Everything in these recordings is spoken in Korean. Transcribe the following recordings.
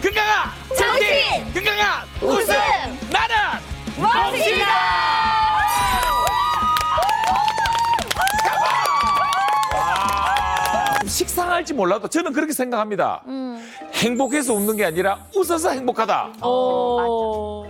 건강한 정신, 건강한 웃음, 나는 멈칫니다. 식상할지 몰라도 저는 그렇게 생각합니다. 행복해서 웃는 게 아니라 웃어서 행복하다.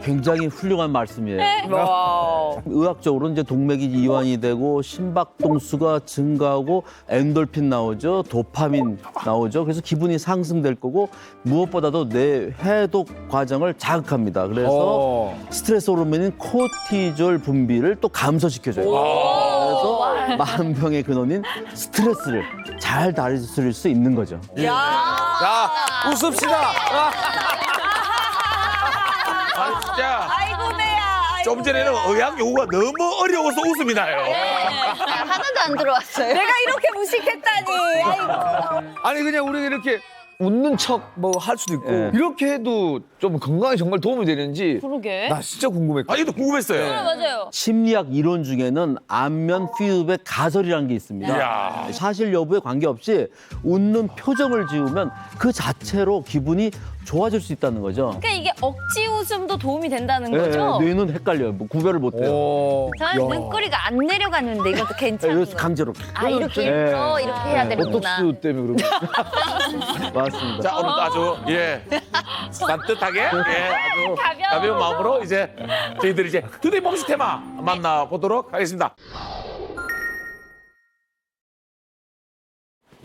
굉장히 훌륭한 말씀이에요. 와우. 의학적으로 이제 동맥이 이완이 되고 심박동수가 증가하고 엔돌핀 나오죠, 도파민 나오죠. 그래서 기분이 상승될 거고 무엇보다도 뇌 해독 과정을 자극합니다. 그래서 스트레스 호르몬인 코티졸 분비를 또 감소시켜줘요. 그래서 만병의 근원인 스트레스를 잘 다룰 수 있는 거죠. 자, 웃읍시다. 아, 진짜. 아이고 내야. 좀 전에는 의학 용어가 너무 어려워서 웃음이 나요. 하나도 안 들어왔어요. 내가 이렇게 무식했다니. 아이고. 아니 그냥 우리가 이렇게 웃는 척 뭐 할 수도 있고 네. 이렇게 해도 좀 건강에 정말 도움이 되는지 그러게. 나 진짜 궁금했거든. 아, 이것도 궁금했어요. 맞아요. 심리학 이론 중에는 안면 피드백 가설이라는 게 있습니다. 이야. 사실 여부에 관계없이 웃는 표정을 지으면 그 자체로 기분이 좋아질 수 있다는 거죠. 그러니까 이게 억지 웃음도 도움이 된다는 예, 거죠? 뇌는 헷갈려요. 뭐 구별을 못해요. 오. 저는 야. 눈꼬리가 안 내려가는데 이것도 괜찮은 그래서 거예요. 강제로. 아 이렇게 예. 이렇게 해야 되는구나. 보톡스 때문에 그런 거. 맞습니다. 자, 오늘도 아주, 산뜻하게, 아주 가벼운 마음으로 이제 저희들이 이제 투데이 몽시 테마 만나보도록 하겠습니다.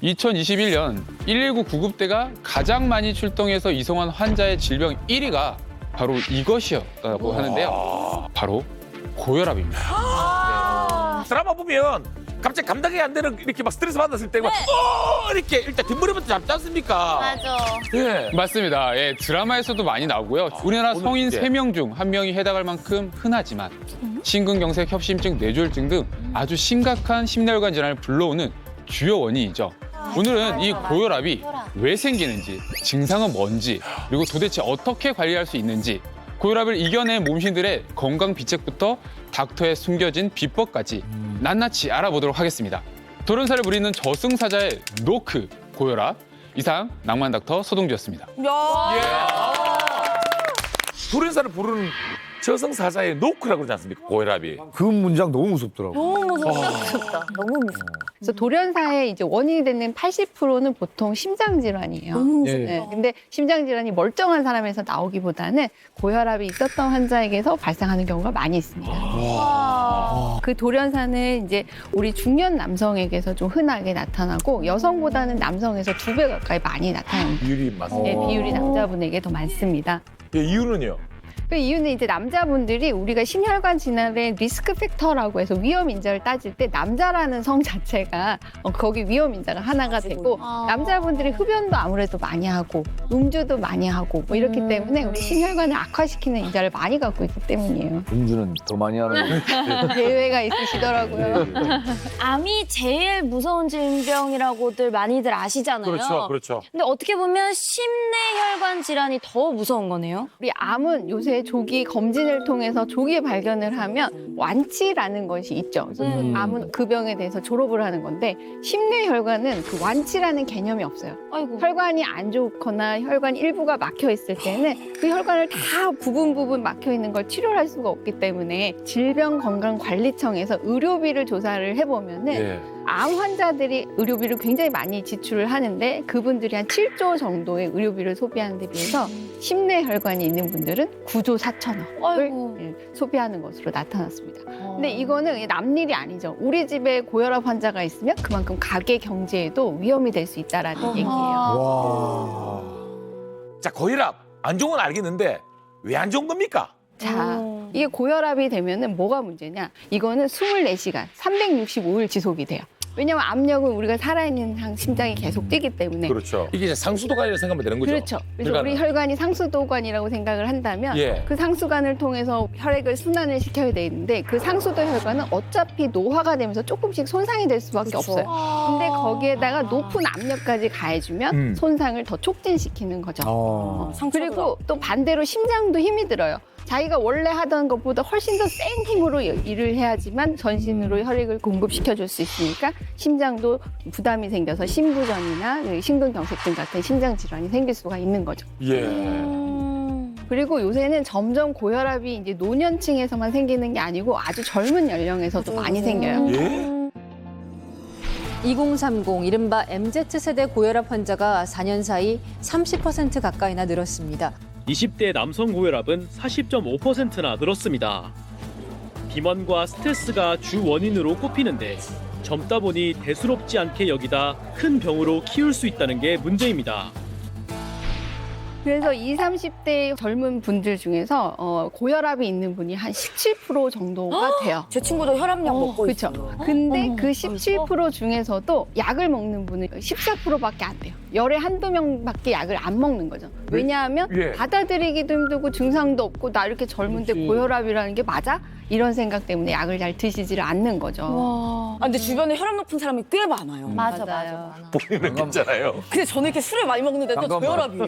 2021년 119 구급대가 가장 많이 출동해서 이송한 환자의 질병 1위가 바로 이것이었다고 하는데요. 바로 고혈압입니다. 드라마 보면 갑자기 감당이 안 되는 이렇게 막 스트레스 받았을 때, 이렇게 일단 뒷머리부터 잡지 않습니까? 맞아. 예. 맞습니다. 예, 드라마에서도 많이 나오고요. 우리나라 오늘 성인 주제. 3명 중 1명이 해당할 만큼 흔하지만 심근경색, 협심증, 뇌졸중 등 아주 심각한 심혈관 질환을 불러오는 주요 원인이죠. 오늘은 이 고혈압이 왜 생기는지, 증상은 뭔지, 그리고 도대체 어떻게 관리할 수 있는지, 고혈압을 이겨낸 몸신들의 건강 비책부터 닥터의 숨겨진 비법까지 낱낱이 알아보도록 하겠습니다. 도련사를 부리는 저승사자의 노크, 고혈압. 이상 낭만 닥터 서동주였습니다. 도련사를 부르는 저승사자의 노크라고 그러지 않습니까? 고혈압이. 그 문장 너무 무섭더라고. 너무 무섭다. 너무 무서워. 그래서 돌연사의 이제 원인이 되는 80%는 보통 심장 질환이에요. 네, 근데 심장 질환이 멀쩡한 사람에서 나오기보다는 고혈압이 있었던 환자에게서 발생하는 경우가 많이 있습니다. 그 돌연사는 이제 우리 중년 남성에게서 좀 흔하게 나타나고 여성보다는 남성에서 2배 가까이 많이 나타납니다. 비율이 맞습니다. 네, 비율이 남자분에게 더 많습니다. 예, 이유는요? 그 이유는 이제 남자분들이 우리가 심혈관 질환의 리스크 팩터라고 해서 위험 인자를 따질 때 남자라는 성 자체가 거기 위험 인자가 하나가 되고 남자분들이 흡연도 아무래도 많이 하고 음주도 많이 하고 뭐 이렇기 때문에 우리 심혈관을 악화시키는 인자를 많이 갖고 있기 때문이에요. 음주는 더 많이 하는 거. 예외가 있으시더라고요. 암이 제일 무서운 질병이라고들 많이들 아시잖아요. 그렇죠. 근데 어떻게 보면 심내혈관 질환이 더 무서운 거네요. 우리 암은 요새 조기 검진을 통해서 조기에 발견을 하면 완치라는 것이 있죠. 그래서 암은 그 병에 대해서 졸업을 하는 건데 심내혈관은 그 완치라는 개념이 없어요. 아이고. 혈관이 안 좋거나 혈관 일부가 막혀 있을 때는 그 혈관을 다 부분 막혀 있는 걸 치료를 할 수가 없기 때문에 질병건강관리청에서 의료비를 조사를 해보면은 예. 암 환자들이 의료비를 굉장히 많이 지출을 하는데 그분들이 한 7조 정도의 의료비를 소비하는 데 비해서 심내혈관이 있는 분들은 9조 4천억을 아이고. 소비하는 것으로 나타났습니다. 근데 이거는 남일이 아니죠. 우리 집에 고혈압 환자가 있으면 그만큼 가계 경제에도 위험이 될 수 있다라는 얘기예요. 와. 자, 고혈압 안 좋은 건 알겠는데 왜 안 좋은 겁니까? 자, 이게 고혈압이 되면은 뭐가 문제냐? 이거는 24시간, 365일 지속이 돼요. 왜냐면 압력은 우리가 살아있는 한 심장이 계속 뛰기 때문에. 그렇죠. 이게 이제 상수도관이라고 생각하면 되는 거죠? 그렇죠. 그래서 우리 혈관이 상수도관이라고 생각을 한다면 예. 그 상수관을 통해서 혈액을 순환을 시켜야 되는데 그 상수도 혈관은 어차피 노화가 되면서 조금씩 손상이 될 수밖에 없어요. 근데 거기에다가 높은 압력까지 가해주면 손상을 더 촉진시키는 거죠. 어. 그리고 또 반대로 심장도 힘이 들어요. 자기가 원래 하던 것보다 훨씬 더 센 힘으로 일을 해야지만 전신으로 혈액을 공급시켜줄 수 있으니까 심장도 부담이 생겨서 심부전이나 심근경색증 같은 심장 질환이 생길 수가 있는 거죠. 예. 그리고 요새는 점점 고혈압이 이제 노년층에서만 생기는 게 아니고 아주 젊은 연령에서도 많이 생겨요. 예? 2030 이른바 MZ세대 고혈압 환자가 4년 사이 30% 가까이나 늘었습니다. 20대 남성 고혈압은 40.5%나 늘었습니다. 비만과 스트레스가 주 원인으로 꼽히는데 젊다 보니 대수롭지 않게 여기다 큰 병으로 키울 수 있다는 게 문제입니다. 그래서 20, 30대 젊은 분들 중에서 고혈압이 있는 분이 한 17% 정도가 돼요. 제 친구도 혈압약 먹고 그렇죠. 근데 그 17% 중에서도 약을 먹는 분은 14%밖에 안 돼요. 열에 한두 명밖에 약을 안 먹는 거죠. 왜냐하면 예. 받아들이기도 힘들고 증상도 없고 나 이렇게 젊은데 고혈압이라는 게 맞아? 이런 생각 때문에 약을 잘 드시지를 않는 거죠. 아, 근데 주변에 혈압 높은 사람이 꽤 많아요. 맞아. 본인은 괜찮아요. 근데 저는 이렇게 술을 많이 먹는데 또 저혈압이에요.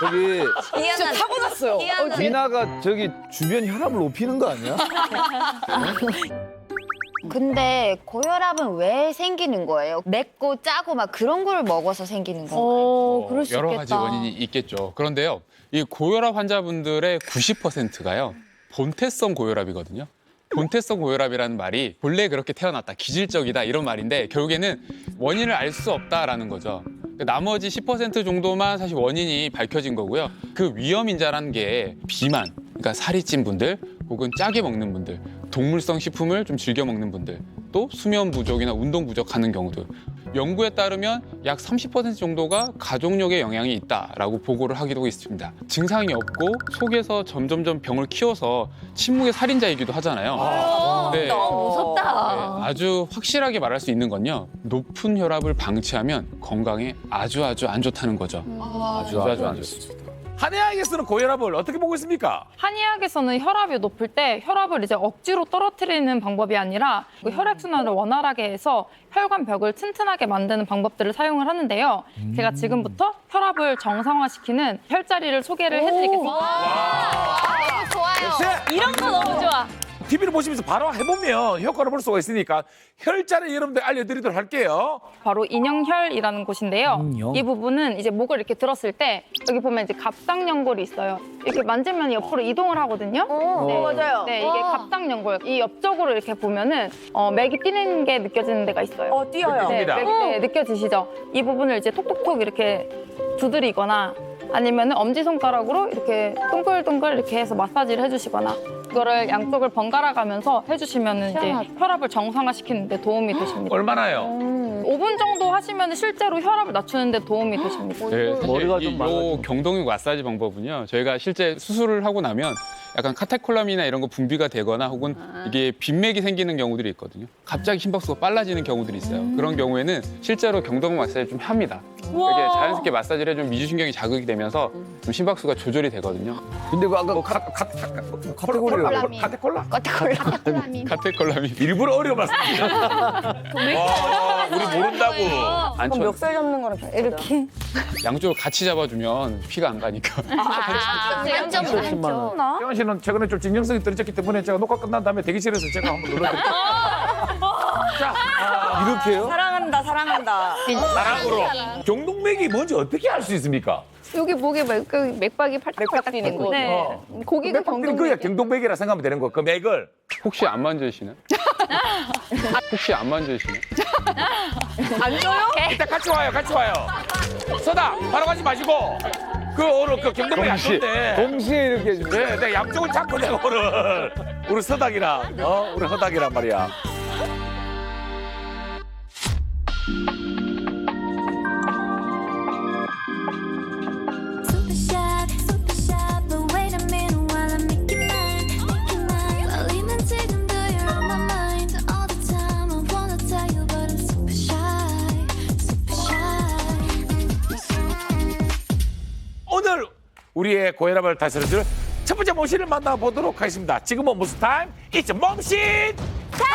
저기 진짜 타고났어요. 미나가 저기 주변 혈압을 높이는 거 아니야? 근데 고혈압은 왜 생기는 거예요? 맵고 짜고 막 그런 걸 먹어서 생기는 건가요? 그럴 수 여러 있겠다. 가지 원인이 있겠죠. 그런데요, 이 고혈압 환자분들의 90%가요 본태성 고혈압이거든요. 본태성 고혈압이라는 말이 본래 그렇게 태어났다, 기질적이다 이런 말인데 결국에는 원인을 알 수 없다라는 거죠. 나머지 10% 정도만 사실 원인이 밝혀진 거고요. 그 위험 인자라는 게 비만, 그러니까 살이 찐 분들, 혹은 짜게 먹는 분들, 동물성 식품을 좀 즐겨 먹는 분들, 또 수면 부족이나 운동 부족하는 경우들. 연구에 따르면 약 30% 정도가 가족력에 영향이 있다라고 보고를 하기도 있습니다. 증상이 없고 속에서 점점점 병을 키워서 침묵의 살인자이기도 하잖아요. 네. 너무 무섭다. 네, 아주 확실하게 말할 수 있는 건요. 높은 혈압을 방치하면 건강에 아주 안 좋다는 거죠. 아주 안 좋습니다. 한의학에서는 고혈압을 어떻게 보고 있습니까? 한의학에서는 혈압이 높을 때 혈압을 이제 억지로 떨어뜨리는 방법이 아니라 그 혈액순환을 원활하게 해서 혈관벽을 튼튼하게 만드는 방법들을 사용을 하는데요. 제가 지금부터 혈압을 정상화시키는 혈자리를 소개를 해드리겠습니다. 너무 좋아요. 이런 거 너무 좋아. TV를 보시면서 바로 해보면 효과를 볼 수가 있으니까 혈자리 여러분들 알려드리도록 할게요. 바로 인형혈이라는 곳인데요. 인형? 이 부분은 이제 목을 이렇게 들었을 때 여기 보면 이제 갑상연골이 있어요. 이렇게 만지면 옆으로 이동을 하거든요. 맞아요. 네, 이게 갑상연골. 이 옆쪽으로 이렇게 보면은 맥이 뛰는 게 느껴지는 데가 있어요. 뛰어요. 네, 느낍니다. 맥이 느껴지시죠? 이 부분을 이제 톡톡톡 이렇게 두드리거나 아니면 엄지손가락으로 이렇게 둥글둥글 이렇게 해서 마사지를 해주시거나 이거를 양쪽을 번갈아 가면서 해주시면 이제 혈압을 정상화시키는 데 도움이 되십니다. 얼마나요? 5분 정도 하시면 실제로 혈압을 낮추는 데 도움이 되십니다. 네, 사실 머리가 좀 이 많아지고. 경동육 마사지 방법은요. 저희가 실제 수술을 하고 나면 약간 카테콜람이나 이런 거 분비가 되거나 혹은 이게 빈맥이 생기는 경우들이 있거든요. 갑자기 심박수가 빨라지는 경우들이 있어요. 그런 경우에는 실제로 경동육 마사지를 좀 합니다. 이렇게 자연스럽게 마사지를 해주면 미주신경이 자극이 되면서 좀 심박수가 조절이 되거든요. 근데 그 아까 카테고리라고 카테콜라? 카테콜람이 일부러 어려워 말씀드렸어요. 우리 모른다고. 안 그럼 멱살 잡는 거랑 이렇게. 양쪽을 같이 잡아주면 피가 안 가니까. 양쪽 10만 원. 태원 씨는 최근에 좀 진정성이 떨어졌기 때문에 제가 녹화 끝난 다음에 대기실에서 제가 한번 눌러드릴게요. 자, 이렇게요? 사랑한다. 나락으로 경동맥이 뭔지 어떻게 알 수 있습니까? 여기 목에 맥박이 팔딱 뛰는 거. 네. 고기가 맥박들은 그게 경동맥이라 생각하면 되는 거야. 그 맥을. 혹시 안 만져지시나요? 혹시 안 만져지시나요? 일단 같이 와요. 서다 바로 가지 마시고. 그 오늘 그 경동맥 안 좋은데. 동시에 이렇게 해주세요. 네, 내가 양쪽을 잡고 내가 오늘 우리 서닥이랑 우리 허닥이란 말이야. 오늘 우리의 고혈압을 다스려줄 첫 번째 몸신을 만나보도록 하겠습니다. 지금은 무슨 타임? It's 몸신 타임!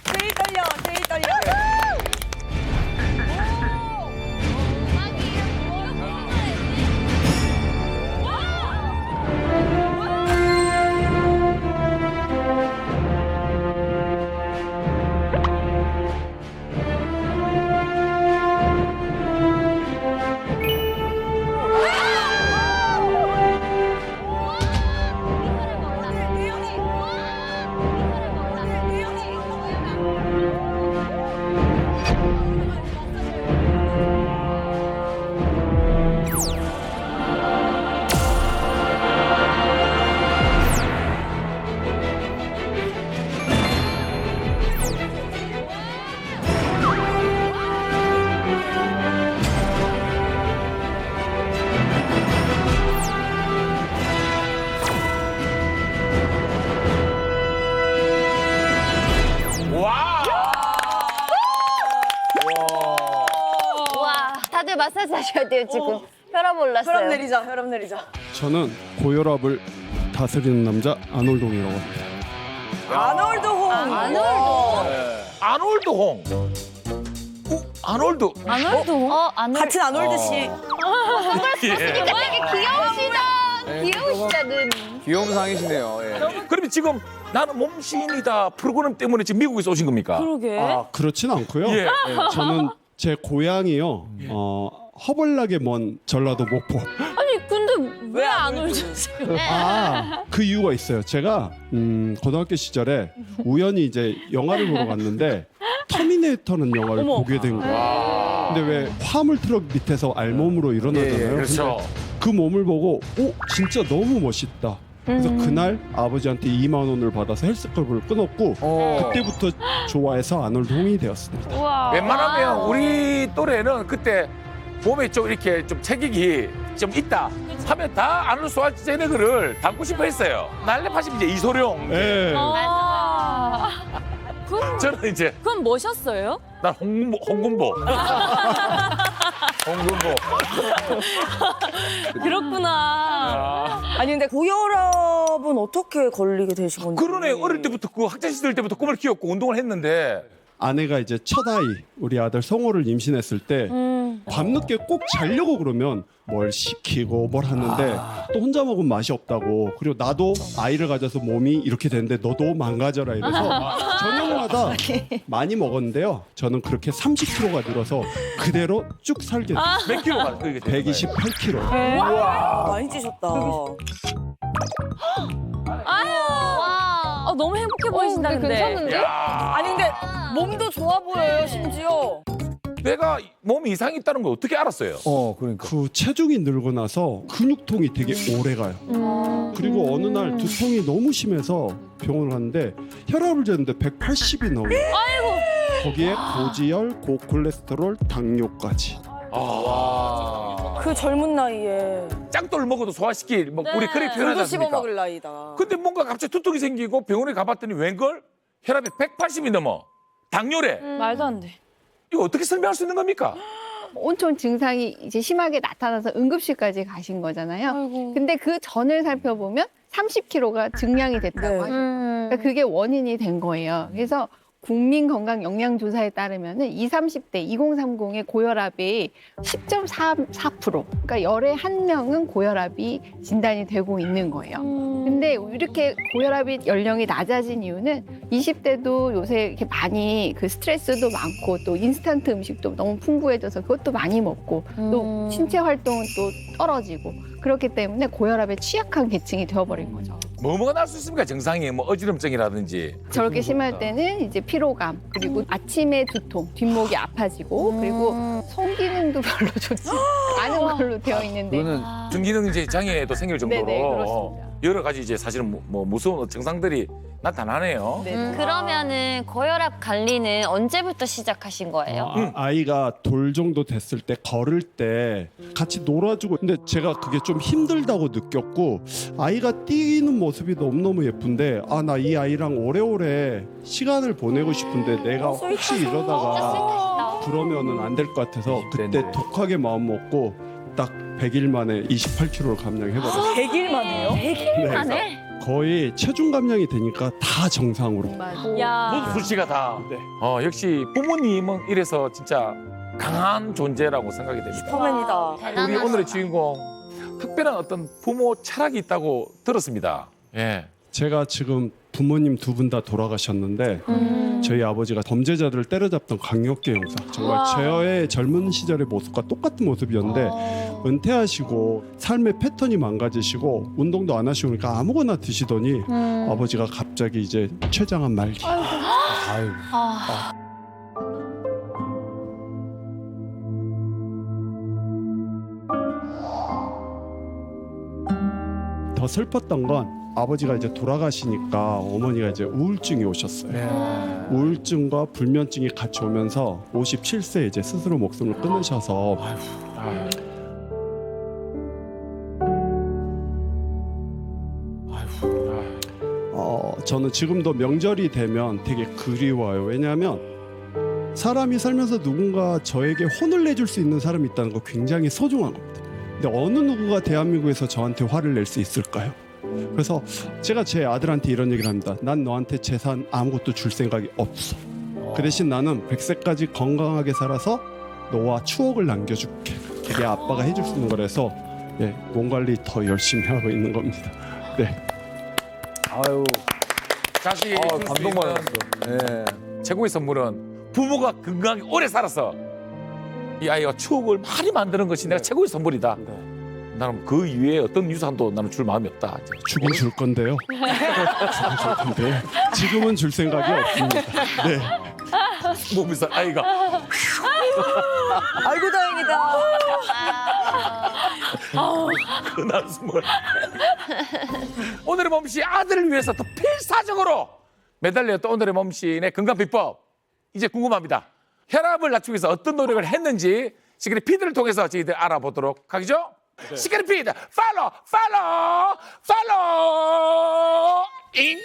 제일 떨려. 돼요 지금. 혈압 올랐어요. 혈압 내리자, 혈압 내리자. 저는 고혈압을 다스리는 남자 아놀동이라고 합니다. 아놀드 홍. 아놀드 홍. 아놀드. 같은 아놀드 씨. 예. 귀여우시다는. 귀여운 상이시네요. 예. 그러면 지금 나는 몸신이다 프로그램 때문에 지금 미국에서 오신 겁니까? 그러게. 아, 그렇진 않고요. 예. 저는 제 고향이요. 허벌나게 먼 전라도 목포. 아니 근데 왜 안 올주세요? 그 이유가 있어요. 제가 고등학교 시절에 우연히 이제 영화를 보러 갔는데 터미네이터는 영화를 보게 된 거예요. 근데 왜 화물 트럭 밑에서 알몸으로 일어나잖아요. 그렇죠. 근데 그 몸을 보고 진짜 너무 멋있다. 그래서 그날 아버지한테 2만 원을 받아서 헬스클럽을 끊었고 그때부터 좋아해서 아놀드 홍이 되었습니다. 우와. 웬만하면 우리 또래는 그때 몸에 좀 이렇게 좀 체격이 좀 있다 하면 다 아놀드 슈왈제네거를 닮고 싶어 했어요. 날렵하시면 이제 이소룡. 네. 저는 이제 그럼 뭐셨어요? 난 홍군보. 홍군보. 그렇구나. 아니 근데 고혈압은 어떻게 걸리게 되신 건지. 그러네. 어릴 때부터 그 학창 시절 때부터 꿈을 키웠고 운동을 했는데 아내가 이제 첫 아이 우리 아들 성호를 임신했을 때 밤늦게 꼭 자려고 그러면 뭘 시키고 뭘 하는데 또 혼자 먹으면 맛이 없다고. 그리고 나도 아이를 가져서 몸이 이렇게 되는데 너도 망가져라 이래서 저녁마다 많이 먹었는데요. 저는 그렇게 30kg가 늘어서 그대로 쭉 살게 됐어요. 몇 킬로가 그게 128kg. 와, 많이 찌셨다. 너무 행복해 보이신다는데. 괜찮은데? 아니 근데 몸도 좋아 보여요 심지어. 내가 몸에 이상이 있다는 걸 어떻게 알았어요? 그러니까. 그 체중이 늘고 나서 근육통이 되게 오래 가요. 그리고 어느 날 두통이 너무 심해서 병원을 갔는데 혈압을 쟀는데 180이 넘어요. 거기에 고지혈, 고콜레스테롤, 당뇨까지. 그 젊은 나이에. 짱돌 먹어도 소화시킬 우리 그렇게 표현하지 물도 씹어 않습니까? 먹을 나이다. 근데 뭔가 갑자기 두통이 생기고 병원에 가봤더니 웬걸? 혈압이 180이 넘어. 당뇨래. 말도 안 돼. 이거 어떻게 설명할 수 있는 겁니까? 온통 증상이 이제 심하게 나타나서 응급실까지 가신 거잖아요. 근데 그 전을 살펴보면 30kg가 증량이 됐다고 하죠. 그러니까 그게 원인이 된 거예요. 그래서 국민건강영양조사에 따르면은 20, 30대 2030의 고혈압이 10.4%. 그러니까 열에 한 명은 고혈압이 진단이 되고 있는 거예요. 근데 이렇게 고혈압이 연령이 낮아진 이유는 20대도 요새 이렇게 많이 그 스트레스도 많고 또 인스턴트 음식도 너무 풍부해져서 그것도 많이 먹고 또 신체 활동은 또 떨어지고 그렇기 때문에 고혈압에 취약한 계층이 되어버린 거죠. 뭐가 날 수 있습니까? 증상이 뭐 어지럼증이라든지. 저렇게 심할 때는 이제 피로감 그리고 아침에 두통, 뒷목이 아파지고 그리고 손 기능도 별로 좋지 않은 걸로 되어 있는데 중기능 이제 장애도 생길 정도로 네네, 그렇습니다. 여러 가지 이제 사실은 뭐 무서운 증상들이 나타나네요. 그러면은 고혈압 관리는 언제부터 시작하신 거예요? 아이가 돌 정도 됐을 때 걸을 때 같이 놀아주고 근데 제가 그게 좀 힘들다고 느꼈고 아이가 뛰는 모습이 너무너무 예쁜데 나 이 아이랑 오래오래 시간을 보내고 싶은데 내가 혹시 이러다가 그러면은 안 될 것 같아서 그때 독하게 마음 먹고 딱 100일 만에 28kg를 감량해버렸어요. 100일 만에요? 100일 만에? 거의 체중 감량이 되니까 다 정상으로. 야. 모두 수치가 다. 네. 역시 부모님은 이래서 진짜 강한 존재라고 생각이 됩니다. 슈퍼맨이다. 우리 오늘의 주인공 특별한 어떤 부모 철학이 있다고 들었습니다. 예. 제가 지금 부모님 두 분 다 돌아가셨는데 저희 아버지가 범죄자들을 때려잡던 강력계 형사 정말 저의 젊은 시절의 모습과 똑같은 모습이었는데 은퇴하시고 삶의 패턴이 망가지시고 운동도 안 하시고 그러니까 아무거나 드시더니 아버지가 갑자기 이제 췌장암 말기. 더 슬펐던 건 아버지가 이제 돌아가시니까 어머니가 이제 우울증이 오셨어요. 우울증과 불면증이 같이 오면서 57세 이제 스스로 목숨을 끊으셔서 저는 지금도 명절이 되면 되게 그리워요. 왜냐하면 사람이 살면서 누군가 저에게 혼을 내줄 수 있는 사람이 있다는 거 굉장히 소중한 겁니다. 근데 어느 누구가 대한민국에서 저한테 화를 낼 수 있을까요? 그래서 제가 제 아들한테 이런 얘기를 합니다. 난 너한테 재산 아무것도 줄 생각이 없어. 그 대신 나는 100세까지 건강하게 살아서 너와 추억을 남겨줄게. 그게 아빠가 해줄 수 있는 거라서 예, 몸 관리 더 열심히 하고 있는 겁니다. 네. 아유, 자식이 줄수 감동 있는 받았어. 예. 최고의 선물은 부모가 건강하게 오래 살아서 이 아이가 추억을 많이 만드는 것이 내가 최고의 선물이다. 나는 그 이외에 어떤 유산도 나는 줄 마음이 없다. 주긴 줄 건데요. 주긴 줄 건데 지금은 줄 생각이 없습니다. 네. 몸에서 아이가 아이고 다행이다. 그날 선물. 오늘의 몸씨 아들을 위해서 더 필사적으로 매달렸던 오늘의 몸씨의 건강 비법 이제 궁금합니다. 혈압을 낮추기 위해서 어떤 노력을 했는지 시크릿 피드를 통해서 저희들 알아보도록 하겠죠? 네. 시크릿 피드 팔로우 잉.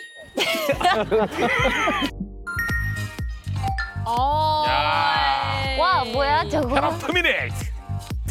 와 뭐야 저거? 혈압 터미네이트.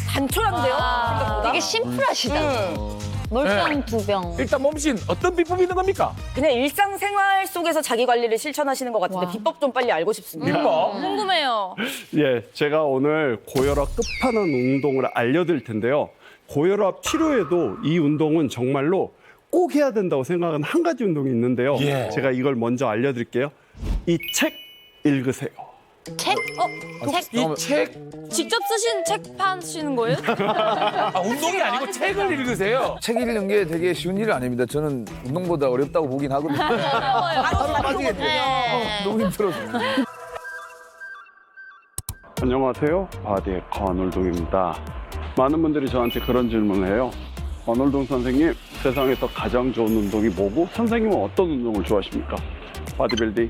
단촐한데요? 생각보다. 되게 심플하시다. 몰빵 두 병. 일단 몸신 어떤 비법이 있는 겁니까? 그냥 일상생활 속에서 자기 관리를 실천하시는 것 같은데 비법 좀 빨리 알고 싶습니다. 비법. 궁금해요. 예, 제가 오늘 고혈압 끝판왕 운동을 알려드릴 텐데요. 고혈압 치료에도 이 운동은 정말로 꼭 해야 된다고 생각하는 한 가지 운동이 있는데요. 예. 제가 이걸 먼저 알려드릴게요. 이 책 읽으세요. 책? 책? 이 책 직접 쓰신 책 파시는 거예요? 운동이 아니고 책을 읽으세요. 책 읽는 게 되게 쉬운 일은 아닙니다. 저는 운동보다 어렵다고 보긴 하거든요. 하루 빠지겠네요. 너무 힘들어서. 안녕하세요. 바디의 권월동입니다. 많은 분들이 저한테 그런 질문을 해요. 권월동 선생님, 세상에서 가장 좋은 운동이 뭐고 선생님은 어떤 운동을 좋아하십니까? 바디빌딩,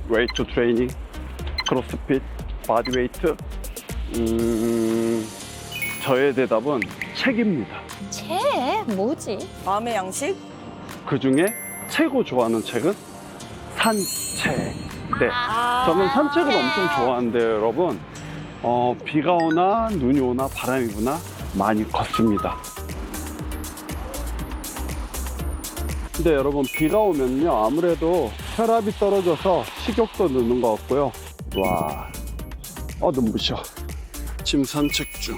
웨이트 트레이닝, 크로스핏, 바디웨이트? 저의 대답은 책입니다. 책? 뭐지? 마음의 양식? 그중에 최고 좋아하는 책은 산책. 네, 저는 산책을 엄청 좋아하는데 여러분 비가 오나 눈이 오나 바람이 부나 많이 걷습니다. 근데 여러분 비가 오면요 아무래도 혈압이 떨어져서 식욕도 느는 것 같고요. 와, 눈부셔. 지금 산책 중.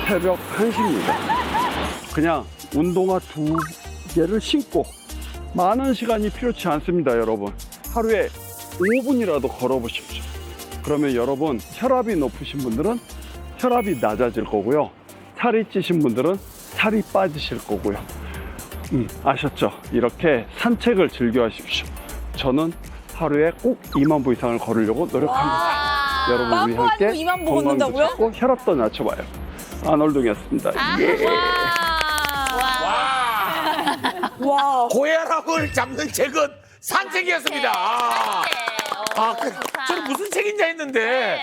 새벽 1시입니다. 그냥 운동화 2개를 신고 많은 시간이 필요치 않습니다, 여러분. 하루에 5분이라도 걸어보십시오. 그러면 여러분 혈압이 높으신 분들은 혈압이 낮아질 거고요. 살이 찌신 분들은 살이 빠지실 거고요. 아셨죠? 이렇게 산책을 즐겨 하십시오. 저는 하루에 꼭 2만 보 이상을 걸으려고 노력합니다. 여러분 우리 함께 2만 보 건강도 걷는다고요? 찾고 혈압도 낮춰봐요. 아놀동이었습니다. 예. 와. 고혈압을 잡는 책은 산책이었습니다. 저는 무슨 책인지 했는데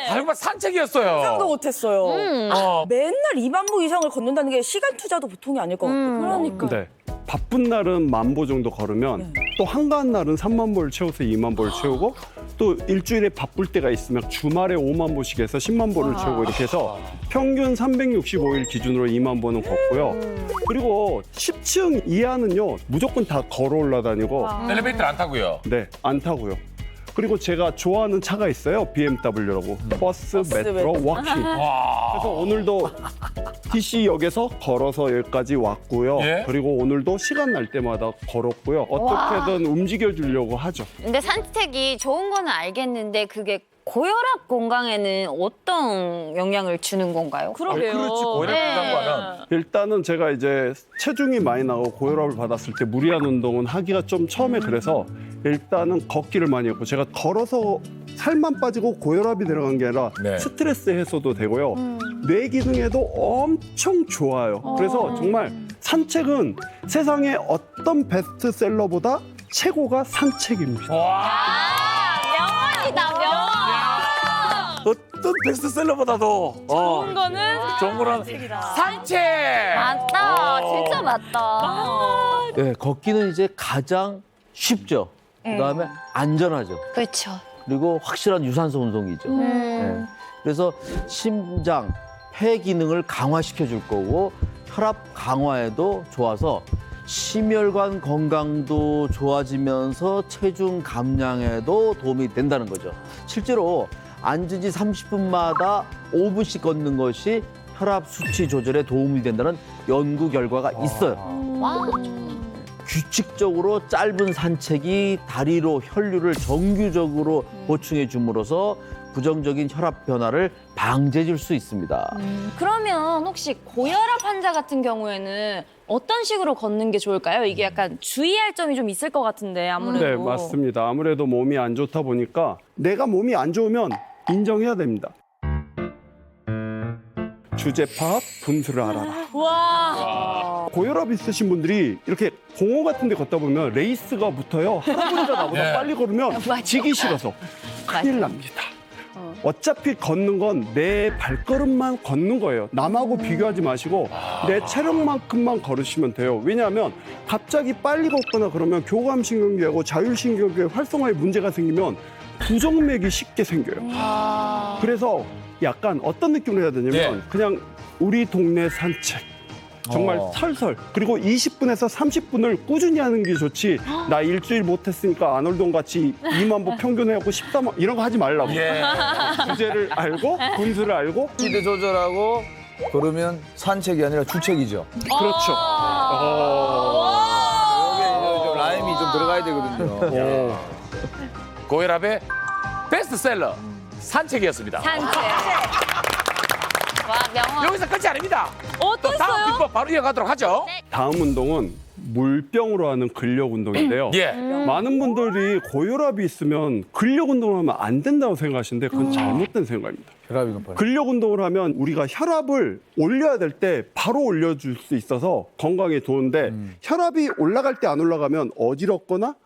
알고 보면 산책이었어요. 상상도 못했어요. 맨날 2만 보 이상을 걷는다는 게 시간 투자도 보통이 아닐 것 같고. 그러니까. 네. 바쁜 날은 10,000보 정도 걸으면 또 한가한 날은 3만 보를 채워서 2만 보를 채우고 또 일주일에 바쁠 때가 있으면 주말에 5만 보씩 해서 10만 보를 채우고 이렇게 해서 평균 365일 기준으로 2만 보는 걷고요. 그리고 10층 이하는요 무조건 다 걸어 올라다니고 엘리베이터를 안 타고요. 네, 안 타고요. 그리고 제가 좋아하는 차가 있어요. BMW라고. 버스, 메트로, 워킹. 그래서 오늘도 TC역에서 걸어서 여기까지 왔고요. 예? 그리고 오늘도 시간 날 때마다 걸었고요. 어떻게든 움직여주려고 하죠. 근데 산책이 좋은 거는 알겠는데 그게 고혈압 건강에는 어떤 영향을 주는 건가요? 그러게요. 그렇지, 고혈압 건강과는. 일단은 제가 이제 체중이 많이 나고 고혈압을 받았을 때 무리한 운동은 하기가 좀 처음에 그래서 일단은 걷기를 많이 했고 제가 걸어서 살만 빠지고 고혈압이 내려간 게 아니라 네. 스트레스 해소도 되고요. 뇌 기능에도 엄청 좋아요. 그래서 정말 산책은 세상의 어떤 베스트셀러보다 최고가 산책입니다. 명언이다, 명언. 어떤 베스트셀러보다도 좋은 거는 좋은 거는 산책. 맞다, 진짜 맞다. 네, 걷기는 이제 가장 쉽죠. 그다음에 안전하죠. 그렇죠. 그리고 확실한 유산소 운동이죠. 네. 그래서 심장, 폐 기능을 강화시켜 줄 거고 혈압 강화에도 좋아서 심혈관 건강도 좋아지면서 체중 감량에도 도움이 된다는 거죠. 실제로 앉은 지 30분마다 5분씩 걷는 것이 혈압 수치 조절에 도움이 된다는 연구 결과가 있어요. 규칙적으로 짧은 산책이 다리로 혈류를 정규적으로 보충해 줌으로써 부정적인 혈압 변화를 방지해 줄 수 있습니다. 그러면 혹시 고혈압 환자 같은 경우에는 어떤 식으로 걷는 게 좋을까요? 이게 약간 주의할 점이 좀 있을 것 같은데 아무래도. 네, 맞습니다. 아무래도 몸이 안 좋다 보니까 내가 몸이 안 좋으면 인정해야 됩니다. 주제 파악, 분수를 알아라. 와. 고혈압 있으신 분들이 이렇게 공원 같은 데 걷다 보면 레이스가 붙어요. 할아버지가 나보다 빨리 걸으면 지기 싫어서 큰일 납니다. 어차피 걷는 건 내 발걸음만 걷는 거예요. 남하고 비교하지 마시고 내 체력만큼만 걸으시면 돼요. 왜냐하면 갑자기 빨리 걷거나 그러면 교감신경계하고 자율신경계 활성화에 문제가 생기면 부정맥이 쉽게 생겨요. 그래서 약간 어떤 느낌으로 해야 되냐면 그냥 우리 동네 산책. 정말 설설. 그리고 20분에서 30분을 꾸준히 하는 게 좋지. 나 일주일 못했으니까 아놀동 같이 2만 보 평균해갖고 14만 이런 거 하지 말라고. 주제를 알고 분수를 알고 스피드 조절하고 그러면 산책이 아니라 주책이죠. 그렇죠. 여기에 이제 좀 라임이 좀 들어가야 되거든요. 고혈압의 베스트셀러 산책이었습니다. 산책. 와, 명언. 여기서 끝이 아닙니다. 또 다음 있어요? 비법 바로 이어가도록 하죠. 다음 운동은 물병으로 하는 근력 운동인데요. 예. 많은 분들이 고혈압이 있으면 근력 운동을 하면 안 된다고 생각하시는데 그건 잘못된 생각입니다. 혈압이 높아요. 근력 운동을 하면 우리가 혈압을 올려야 될 때 바로 올려줄 수 있어서 건강에 좋은데 혈압이 올라갈 때 안 올라가면 어지럽거나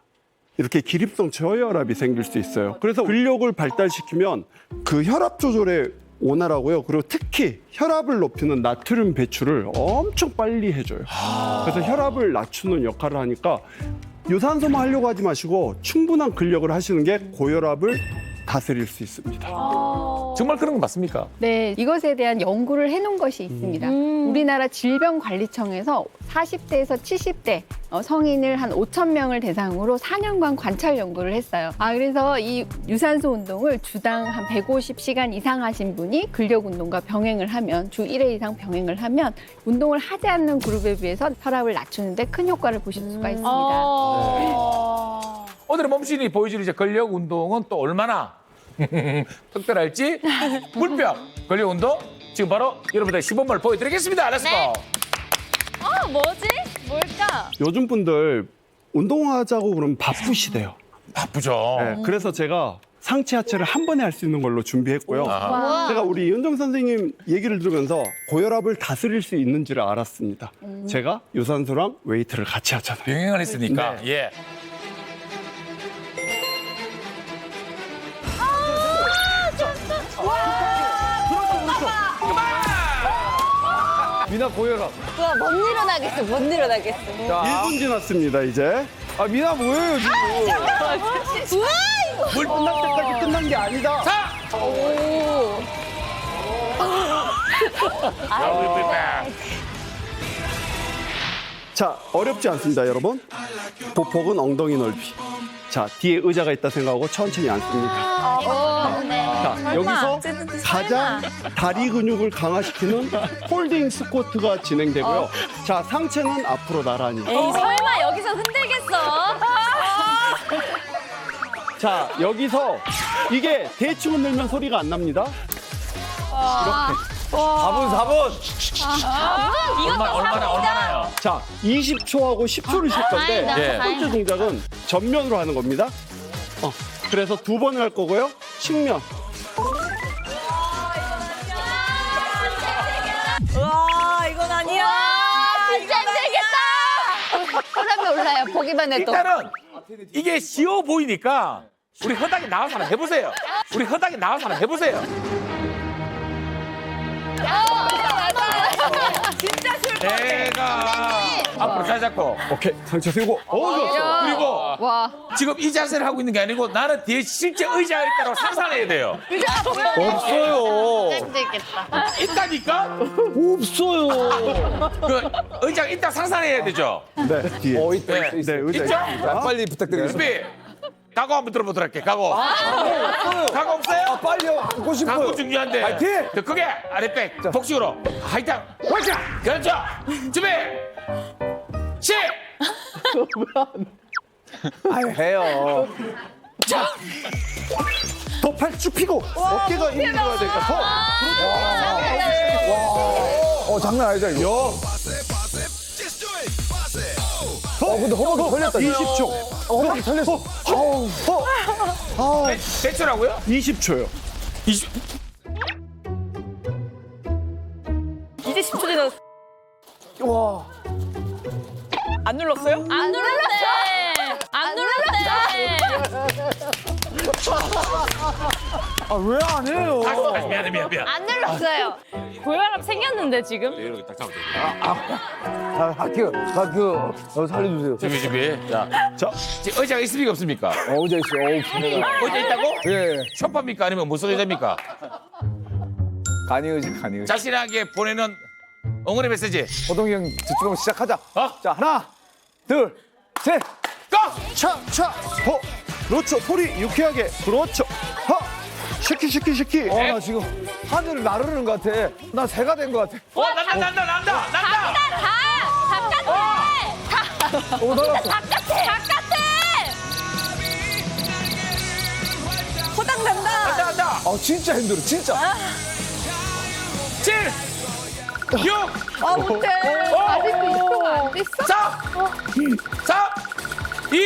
이렇게 기립성 저혈압이 생길 수 있어요. 그래서 근력을 발달시키면 그 혈압 조절에 원활하고요. 그리고 특히 혈압을 높이는 나트륨 배출을 엄청 빨리 해줘요. 그래서 혈압을 낮추는 역할을 하니까 유산소만 하려고 하지 마시고 충분한 근력을 하시는 게 고혈압을 다스릴 수 있습니다. 정말 그런 거 맞습니까? 네, 이것에 대한 연구를 해놓은 것이 있습니다. 우리나라 질병관리청에서 40대에서 70대 성인을 한 5,000명을 대상으로 4년간 관찰 연구를 했어요. 그래서 이 유산소 운동을 주당 한 150시간 이상 하신 분이 근력 운동과 병행을 하면 주 1회 이상 병행을 하면 운동을 하지 않는 그룹에 비해서 혈압을 낮추는데 큰 효과를 보실 수가 있습니다. 오늘의 몸신이 보여주는 이제 근력 운동은 또 얼마나 특별할지 물병 근력 운동 지금 바로 여러분들 시범을 보여드리겠습니다. 렛츠고. 뭐지? 뭘까? 요즘 분들 운동하자고 그러면 바쁘시대요. 바쁘죠. 네, 그래서 제가 상체 하체를 한 번에 할 수 있는 걸로 준비했고요. 제가 우리 이은정 선생님 얘기를 들으면서 고혈압을 다스릴 수 있는지를 알았습니다. 제가 유산소랑 웨이트를 같이 하잖아요. 병행을 했으니까. 예. 미나 고혈압. 우와, 못 일어나겠어, 못 일어나겠어. 자, 1분 지났습니다, 이제. 아 미나 뭐예요 지금? 우와, 이거. 물 끝날 때까지 끝난 게 아니다. 자, 어렵지 않습니다, 여러분. 보폭은 엉덩이 넓이. 자, 뒤에 의자가 있다 생각하고 천천히 앉습니다. 자, 여기서 가장 다리 근육을 강화시키는 홀딩 스쿼트가 진행되고요. 자, 상체는 앞으로 나란히. 에이, 설마 여기서 흔들겠어? 자, 여기서 이게 대충 흔들면 소리가 안 납니다. 이렇게. 4분. 얼마나요? 자, 20초하고 10초를 쉴 건데 다행이다. 첫 번째 동작은 전면으로 하는 겁니다. 그래서 2번을 할 거고요. 측면. 와, 이건 아니야. 진짜 힘들겠다. 혈압이 올라요, 보기만 해도. 일단은 이게 쉬워 보이니까 우리 허당에 나와서 하나 해보세요. 우리 허당에 나와서 하나 해보세요. 진짜 쉬울 것 같아. 내가 앞으로 잘 잡고. 오케이. 상체 세우고. 좋았어. 그리고 와. 지금 이 자세를 하고 있는 게 아니고 나는 뒤에 실제 의자가 있다고 상상해야 돼요. 없어요. 힘들겠다. 있다니까? 없어요. 그 의자가 있다 상상해야 되죠. 네, 뒤에. 있다. 네. 있다. 의자 있죠? 있습니다. 빨리 부탁드리겠습니다. 준비. 각오 한번 들어보도록 할게. 각오. 각오 없어요? 빨리요. 하고 싶어요. 각오 중요한데. 파이팅! 더 크게 아랫백 복식으로. 하이팅. 화이팅. 그렇죠. 준비. 시. 해요. 자. 더 팔 쭉 펴고 어깨가 힘이 들어야 되니까 더. 장난 아니다 이거. 근데 허벅지 걸렸다. 20초. 허벅지 걸렸어. 몇 초라고요? 20초요. 20. 이제 10초 지났어. 와. 안 눌렀어요? 안 눌렀대. 안 눌렀대. 왜 안 해요? 다시 미안. 안 눌렀어요. 고혈압 생겼는데 지금? 이렇게 딱 잡으세요. 학교 살려주세요. 준비. 자. 지금 의자가 있습니까 없습니까? 의자 있어. 의자 있다고? 예. 쇼파입니까 아니면 무슨 의자입니까? 간이 의자. 자신에게 보내는 응원의 메시지. 호동이 형 집중하면 시작하자. 어? 자 하나, 둘, 셋. 고! 차. 그렇죠. 소리 유쾌하게. 그렇죠. 쉐키. 나 지금 하늘을 나르는 것 같아. 나 새가 된 것 같아. 난다. 날았어. 바깥에. 호당 간다. 간다. 진짜 힘들어. 진짜. 7, 6, 아, 못해. 아직도 2초가 안 됐어? 4, 3, 2,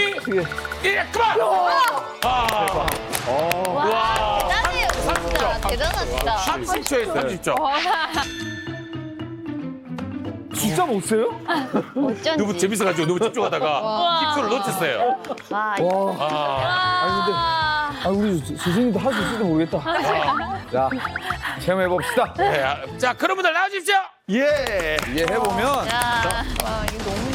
1, 그만! 와, 대단해요, 진짜. 대단하시다. 30초에 30초. 진짜 못 세요? 어쩐지. 너무 재밌어가지고 너무 집중하다가 10초를 놓쳤어요. 와, 우리 선생님도 할 수 있을지 모르겠다. 자, 체험해 봅시다. 자, 그런 분들 나와주십시오. 예. 해보면. 야, 와, 이거 너무.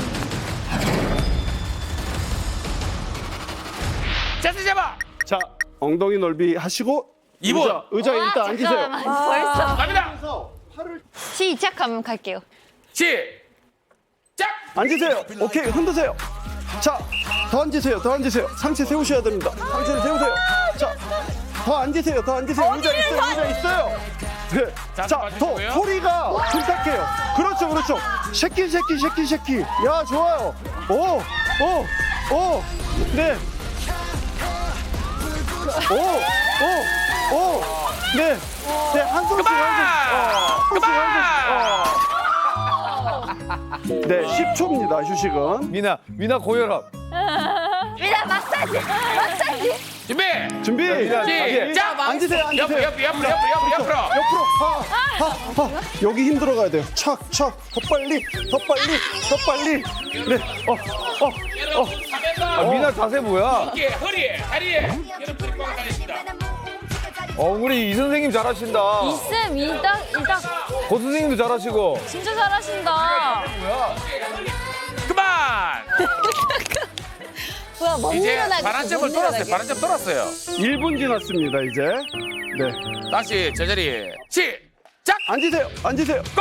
자세 잡아. 자, 엉덩이 넓이 하시고 이분. 의자 일단 앉으세요. 잠깐만, 벌써. 갑니다. 시작하면 갈게요. 시작. 앉으세요. 오케이, 흔드세요. 자, 더 앉으세요. 상체 세우셔야 됩니다. 상체를 세우세요. 자, 더 앉으세요. 의자 있어요. 네. 자, 더 맞으시고요. 소리가 둔탁해요. 그렇죠. 쉐키. 야, 좋아요. 오. 네. 네, 한 손씩. 네, 10초입니다, 휴식은. 미나 고혈압. 미나 마사지. 준비. 시작. 앉으세요. 옆으로. 옆으로. 여기 힘들어 가야 돼요. 척. 더 빨리. 네. 미나 자세 뭐야? 어깨, 허리에, 다리에. 여러분들이 꽉 다니십니다. 우리 이 선생님 잘하신다. 이쌤 이닥 고 선생님도 잘하시고. 진짜 잘하신다. 그만. 뭐야, 못 이제 일어나겠어. 반환점을 돌았어요. 1분 지났습니다, 이제. 네. 다시 제자리. 시작. 앉으세요.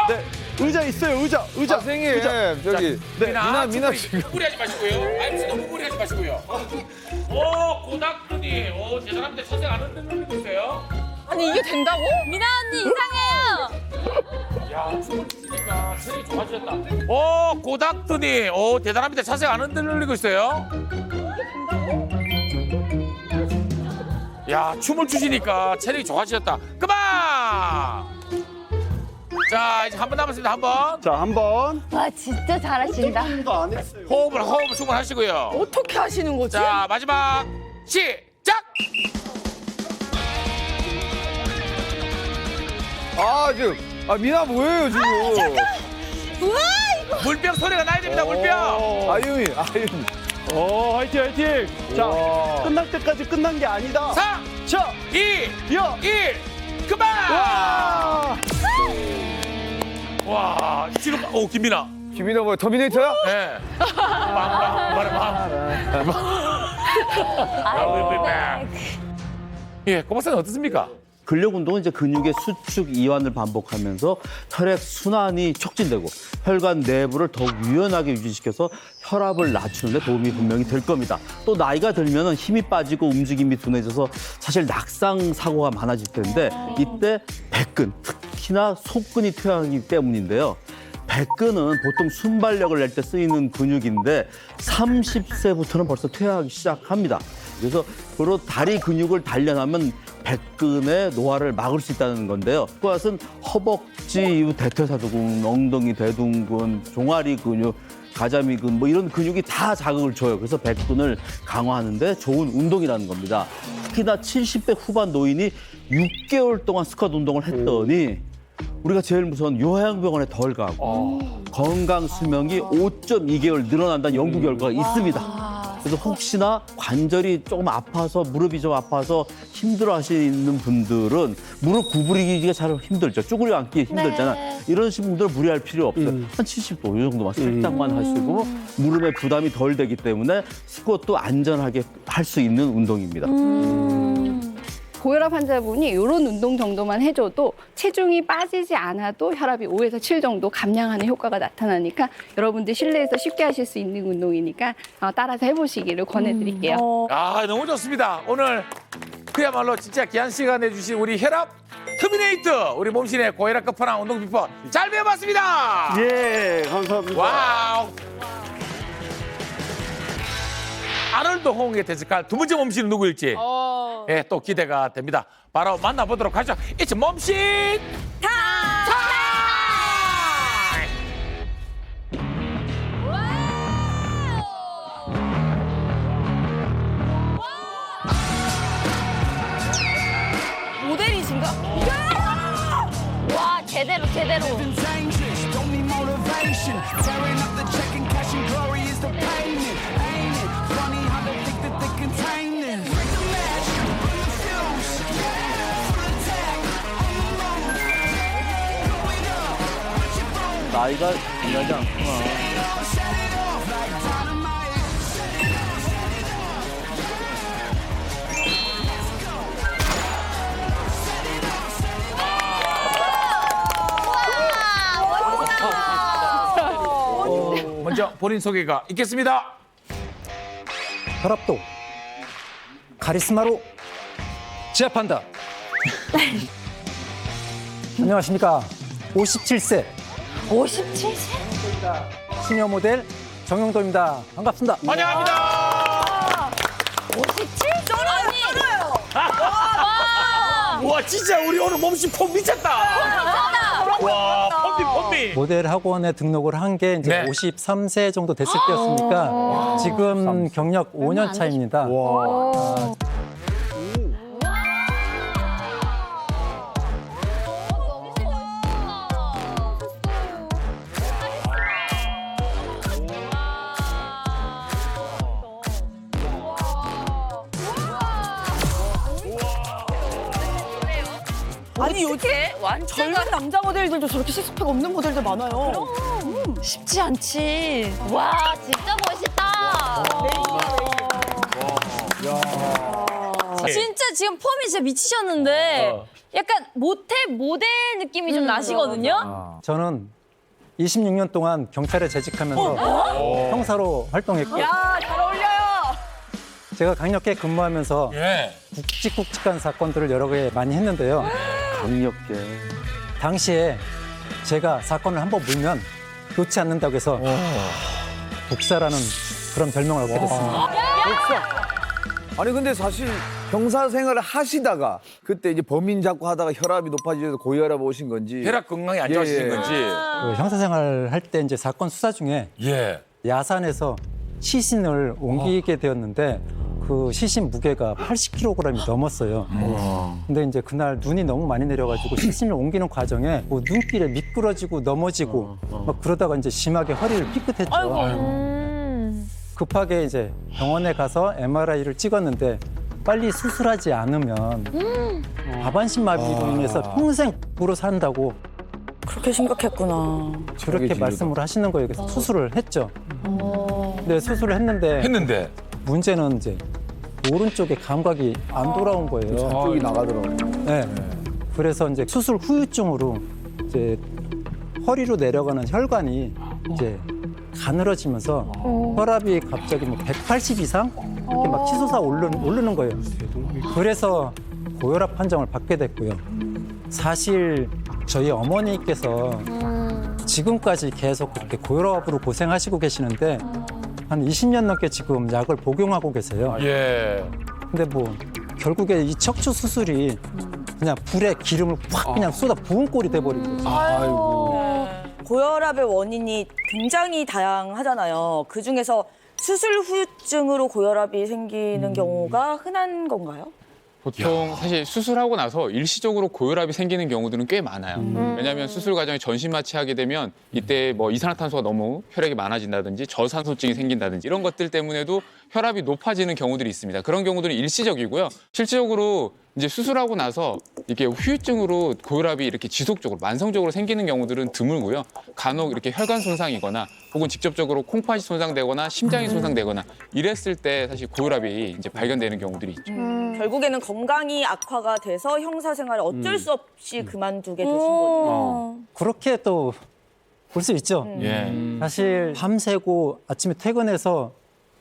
네. 의자 있어요, 의자. 선생님, 저기. 미나 지금. 무리하지 마시고요. 아이스 너무 무리하지 마시고요. 오, 고닥분이. 오, 대단합니다. 선생 안 흔들리고 있어요. 아니, 이게 된다고? 미나 언니 이상해요. 야, 춤을 추시니까 체력이 좋아지셨다. 오, 고닥분이. 오, 대단합니다. 자세 안 흔들리고 있어요. 야, 춤을 추시니까 체력이 좋아지셨다. 그만! 자, 이제 한 번 남았습니다. 한 번. 자, 한 번. 와, 진짜 잘하신다. 안 했어요. 호흡을 충분하시고요. 어떻게 하시는 거지? 자, 마지막 시작! 미나 뭐예요, 지금? 물병 소리가 나야 됩니다. 물병. 아유미. 화이팅. 자, 끝날 때까지 끝난 게 아니다. 4, 자, 2, 1, 그만! 와! 와, 지금 김민아. 김민호 뭐 터미네이터야? 네. 예, 꼬박사는 어떻습니까? 근력 운동은 이제 근육의 수축 이완을 반복하면서 혈액 순환이 촉진되고 혈관 내부를 더욱 유연하게 유지시켜서 혈압을 낮추는 데 도움이 분명히 될 겁니다. 또 나이가 들면 힘이 빠지고 움직임이 둔해져서 사실 낙상 사고가 많아질 텐데 이때 백근, 특히나 속근이 퇴화하기 때문인데요. 백근은 보통 순발력을 낼 때 쓰이는 근육인데 30세부터는 벌써 퇴화하기 시작합니다. 그래서 바로 다리 근육을 단련하면 백근의 노화를 막을 수 있다는 건데요. 그것은 허벅지 이후 대퇴사두근, 엉덩이 대둔근, 종아리 근육, 가자미근 뭐 이런 근육이 다 자극을 줘요. 그래서 백근을 강화하는데 좋은 운동이라는 겁니다. 특히나 70대 후반 노인이 6개월 동안 스쿼트 운동을 했더니 우리가 제일 무서운 요양병원에 덜 가고 건강 수명이 5.2개월 늘어난다는 연구 결과가 있습니다. 그래서 혹시나 관절이 조금 아파서 무릎이 좀 아파서 힘들어하시는 분들은 무릎 구부리기가 잘 힘들죠. 쭈그려 앉기 힘들잖아. 이러신 분들은 무리할 필요 없어요. 한 70도 이 정도만 살짝만 하시고 무릎에 부담이 덜 되기 때문에 스쿼트도 안전하게 할 수 있는 운동입니다. 고혈압 환자분이 이런 운동 정도만 해줘도 체중이 빠지지 않아도 혈압이 5에서 7 정도 감량하는 효과가 나타나니까 여러분들 실내에서 쉽게 하실 수 있는 운동이니까 따라서 해보시기를 권해드릴게요. 아, 너무 좋습니다. 오늘 그야말로 진짜 귀한 시간 내주신 우리 혈압 터미네이터 우리 몸신의 고혈압 끝판왕 운동 비법 잘 배워봤습니다. 예, 감사합니다. 와우. 아놀드 홍에 대적할 두 번째 몸신은 누구일지 예, 또 기대가 됩니다. 바로 만나보도록 하죠. It's 몸신 타임! 모델이신가? 와, 제대로. 나이가 중요하지 않구나. 먼저 본인 소개가 있겠습니다. 혈압도 카리스마로 제압한다. 안녕하십니까. 57세 57세? 시니어 모델 정영도입니다. 반갑습니다. 환영합니다. 57? 쩔어요. 와, 진짜 우리 오늘 몸신 폼 미쳤다. 와, 폼미. 모델 학원에 등록을 한 게 이제 네. 53세 정도 됐을 때였으니까 지금 경력 5년 차입니다. 아니 요즘 젊은 남자 모델들도 저렇게 식스팩 없는 모델들 많아요. 쉽지 않지. 와, 진짜 멋있다. 진짜 지금 폼이 진짜 미치셨는데 약간 모텔 모델 느낌이 좀 나시거든요. 저는 26년 동안 경찰에 재직하면서 형사로 활동했고 야, 잘 어울려요. 제가 강력하게 근무하면서 예. 굵직굵직한 사건들을 여러 개 많이 했는데요. 강력계. 당시에 제가 사건을 한번 물면 놓지 않는다고 해서 독사라는 그런 별명을 얻게 됐습니다. 아니 근데 사실 경사 생활을 하시다가 그때 이제 범인 잡고 하다가 혈압이 높아지셔서 고혈압 오신 건지 혈압 건강이 안 좋아지신 예. 건지. 그 형사생활 할 때 이제 사건 수사 중에 예. 야산에서 시신을 옮기게 되었는데 그 시신 무게가 80kg이 넘었어요. 근데 이제 그날 눈이 너무 많이 내려가지고 시신을 옮기는 과정에 뭐 눈길에 미끄러지고 넘어지고 막 그러다가 이제 심하게 허리를 삐끗했죠. 급하게 이제 병원에 가서 MRI를 찍었는데 빨리 수술하지 않으면 하반신 마비로 인해서 평생 으로 산다고 그렇게 심각했구나. 그렇게 말씀을 하시는 거예요. 그래서 수술을 했죠. 근데 수술을 했는데 문제는 이제 오른쪽에 감각이 안 돌아온 거예요. 쪽이 나가더라고요. 네. 그래서 이제 수술 후유증으로 이제 허리로 내려가는 혈관이 이제 가늘어지면서 혈압이 갑자기 뭐 180 이상 이렇게 막 치솟아 오르는 거예요. 그래서 고혈압 판정을 받게 됐고요. 사실 저희 어머니께서 지금까지 계속 그렇게 고혈압으로 고생하시고 계시는데 한 20년 넘게 지금 약을 복용하고 계세요. 예. 근데 뭐 결국에 이 척추 수술이 그냥 불에 기름을 확 그냥 쏟아 부은 꼴이 돼버린 거죠. 고혈압의 원인이 굉장히 다양하잖아요. 그 중에서 수술 후유증으로 고혈압이 생기는 경우가 흔한 건가요? 보통 사실 수술하고 나서 일시적으로 고혈압이 생기는 경우들은 꽤 많아요. 왜냐하면 수술 과정에 전신 마취하게 되면 이때 뭐 이산화탄소가 너무 혈액에 많아진다든지 저산소증이 생긴다든지 이런 것들 때문에도 혈압이 높아지는 경우들이 있습니다. 그런 경우들은 일시적이고요. 실질적으로 이제 수술하고 나서 이렇게 후유증으로 고혈압이 이렇게 지속적으로 만성적으로 생기는 경우들은 드물고요. 간혹 이렇게 혈관 손상이거나 혹은 직접적으로 콩팥이 손상되거나 심장이 손상되거나 이랬을 때 사실 고혈압이 이제 발견되는 경우들이 있죠. 결국에는 건강이 악화가 돼서 형사 생활을 어쩔 수 없이 그만두게 되신 거네요. 그렇게 또 볼 수 있죠. 예. 사실 밤새고 아침에 퇴근해서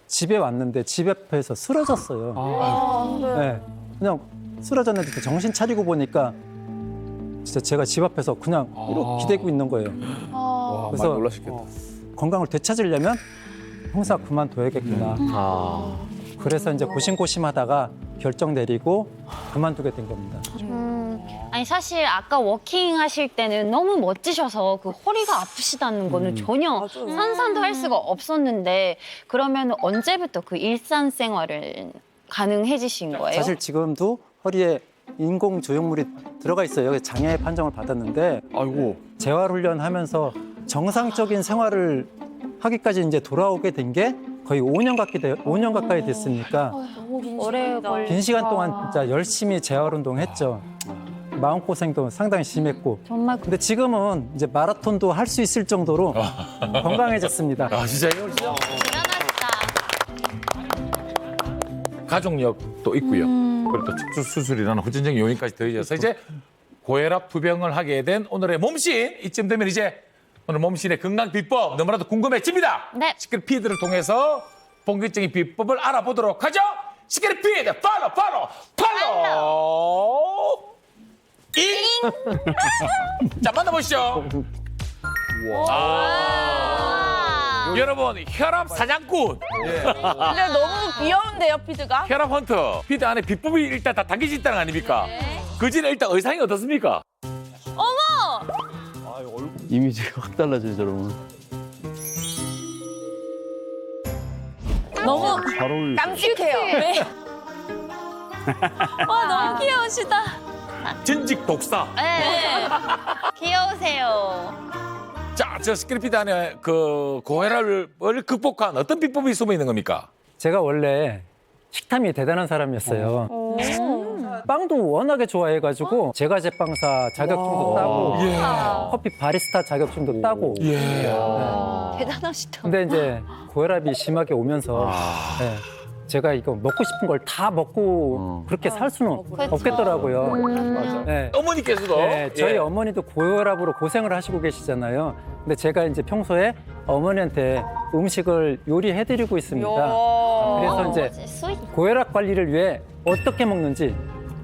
집에 왔는데 집 앞에서 쓰러졌어요. 네. 그냥 쓰러졌는데 정신 차리고 보니까 진짜 제가 집 앞에서 그냥 이렇게 기대고 있는 거예요. 많이 놀라셨겠다. 건강을 되찾으려면 형사 그만둬야겠구나. 그래서 이제 고심고심하다가 결정 내리고 그만두게 된 겁니다. 아니 사실 아까 워킹 하실 때는 너무 멋지셔서 그 허리가 아프시다는 거는 전혀 상상도 할 수가 없었는데 그러면 언제부터 그 일상생활을 가능해지신 거예요? 사실 지금도 허리에 인공 조형물이 들어가 있어요. 그래서 장애 판정을 받았는데 재활훈련하면서 정상적인 생활을 하기까지 이제 돌아오게 된 게 거의 5년 가까이 됐으니까 오래 긴 시간 동안 진짜 열심히 재활운동 했죠. 마음고생도 상당히 심했고. 정말. 근데 지금은 이제 마라톤도 할 수 있을 정도로 건강해졌습니다. 아, 진짜요? 가족력도 있고요. 그리고 또 척추 수술이라는 후천적인 요인까지 더해져서 이제 고혈압 투병을 하게 된 오늘의 몸신. 이쯤 되면 이제 오늘 몸신의 건강 비법 너무나도 궁금해집니다. 네. 시크릿 피드를 통해서 본격적인 비법을 알아보도록 하죠. 시크릿 피드 팔로. 자, 만나보시죠. 여러분, 혈압 사냥꾼. 근데 너무 귀여운데요, 피드가? 혈압 헌터. 피드 안에 비법이 일단 다 담겨져 있다는 거 아닙니까? 그 전에 일단 의상이 어떻습니까? 어머! 이미지가 확 달라져요, 여러분. 너무 잘 어울리죠. 깜찍해요. 네. 와, 너무 귀여우시다. 전직 독사. 네. 귀여우세요. 자, 저 시크릿 피드 안에 그 고혈압을 극복한 어떤 비법이 숨어 있는 겁니까? 제가 원래 식탐이 대단한 사람이었어요. 빵도 워낙에 좋아해가지고 제과 제빵사 자격증도 따고 커피 바리스타 자격증도 따고. 대단하시다. 근데 이제 고혈압이 심하게 오면서 네, 제가 이거 먹고 싶은 걸 다 먹고 그렇게 살 수는 없겠더라고요. 네. 어머니께서도. 네, 저희 어머니도 고혈압으로 고생을 하시고 계시잖아요. 근데 제가 이제 평소에 어머니한테 음식을 요리해드리고 있습니다. 그래서 이제 고혈압 관리를 위해 어떻게 먹는지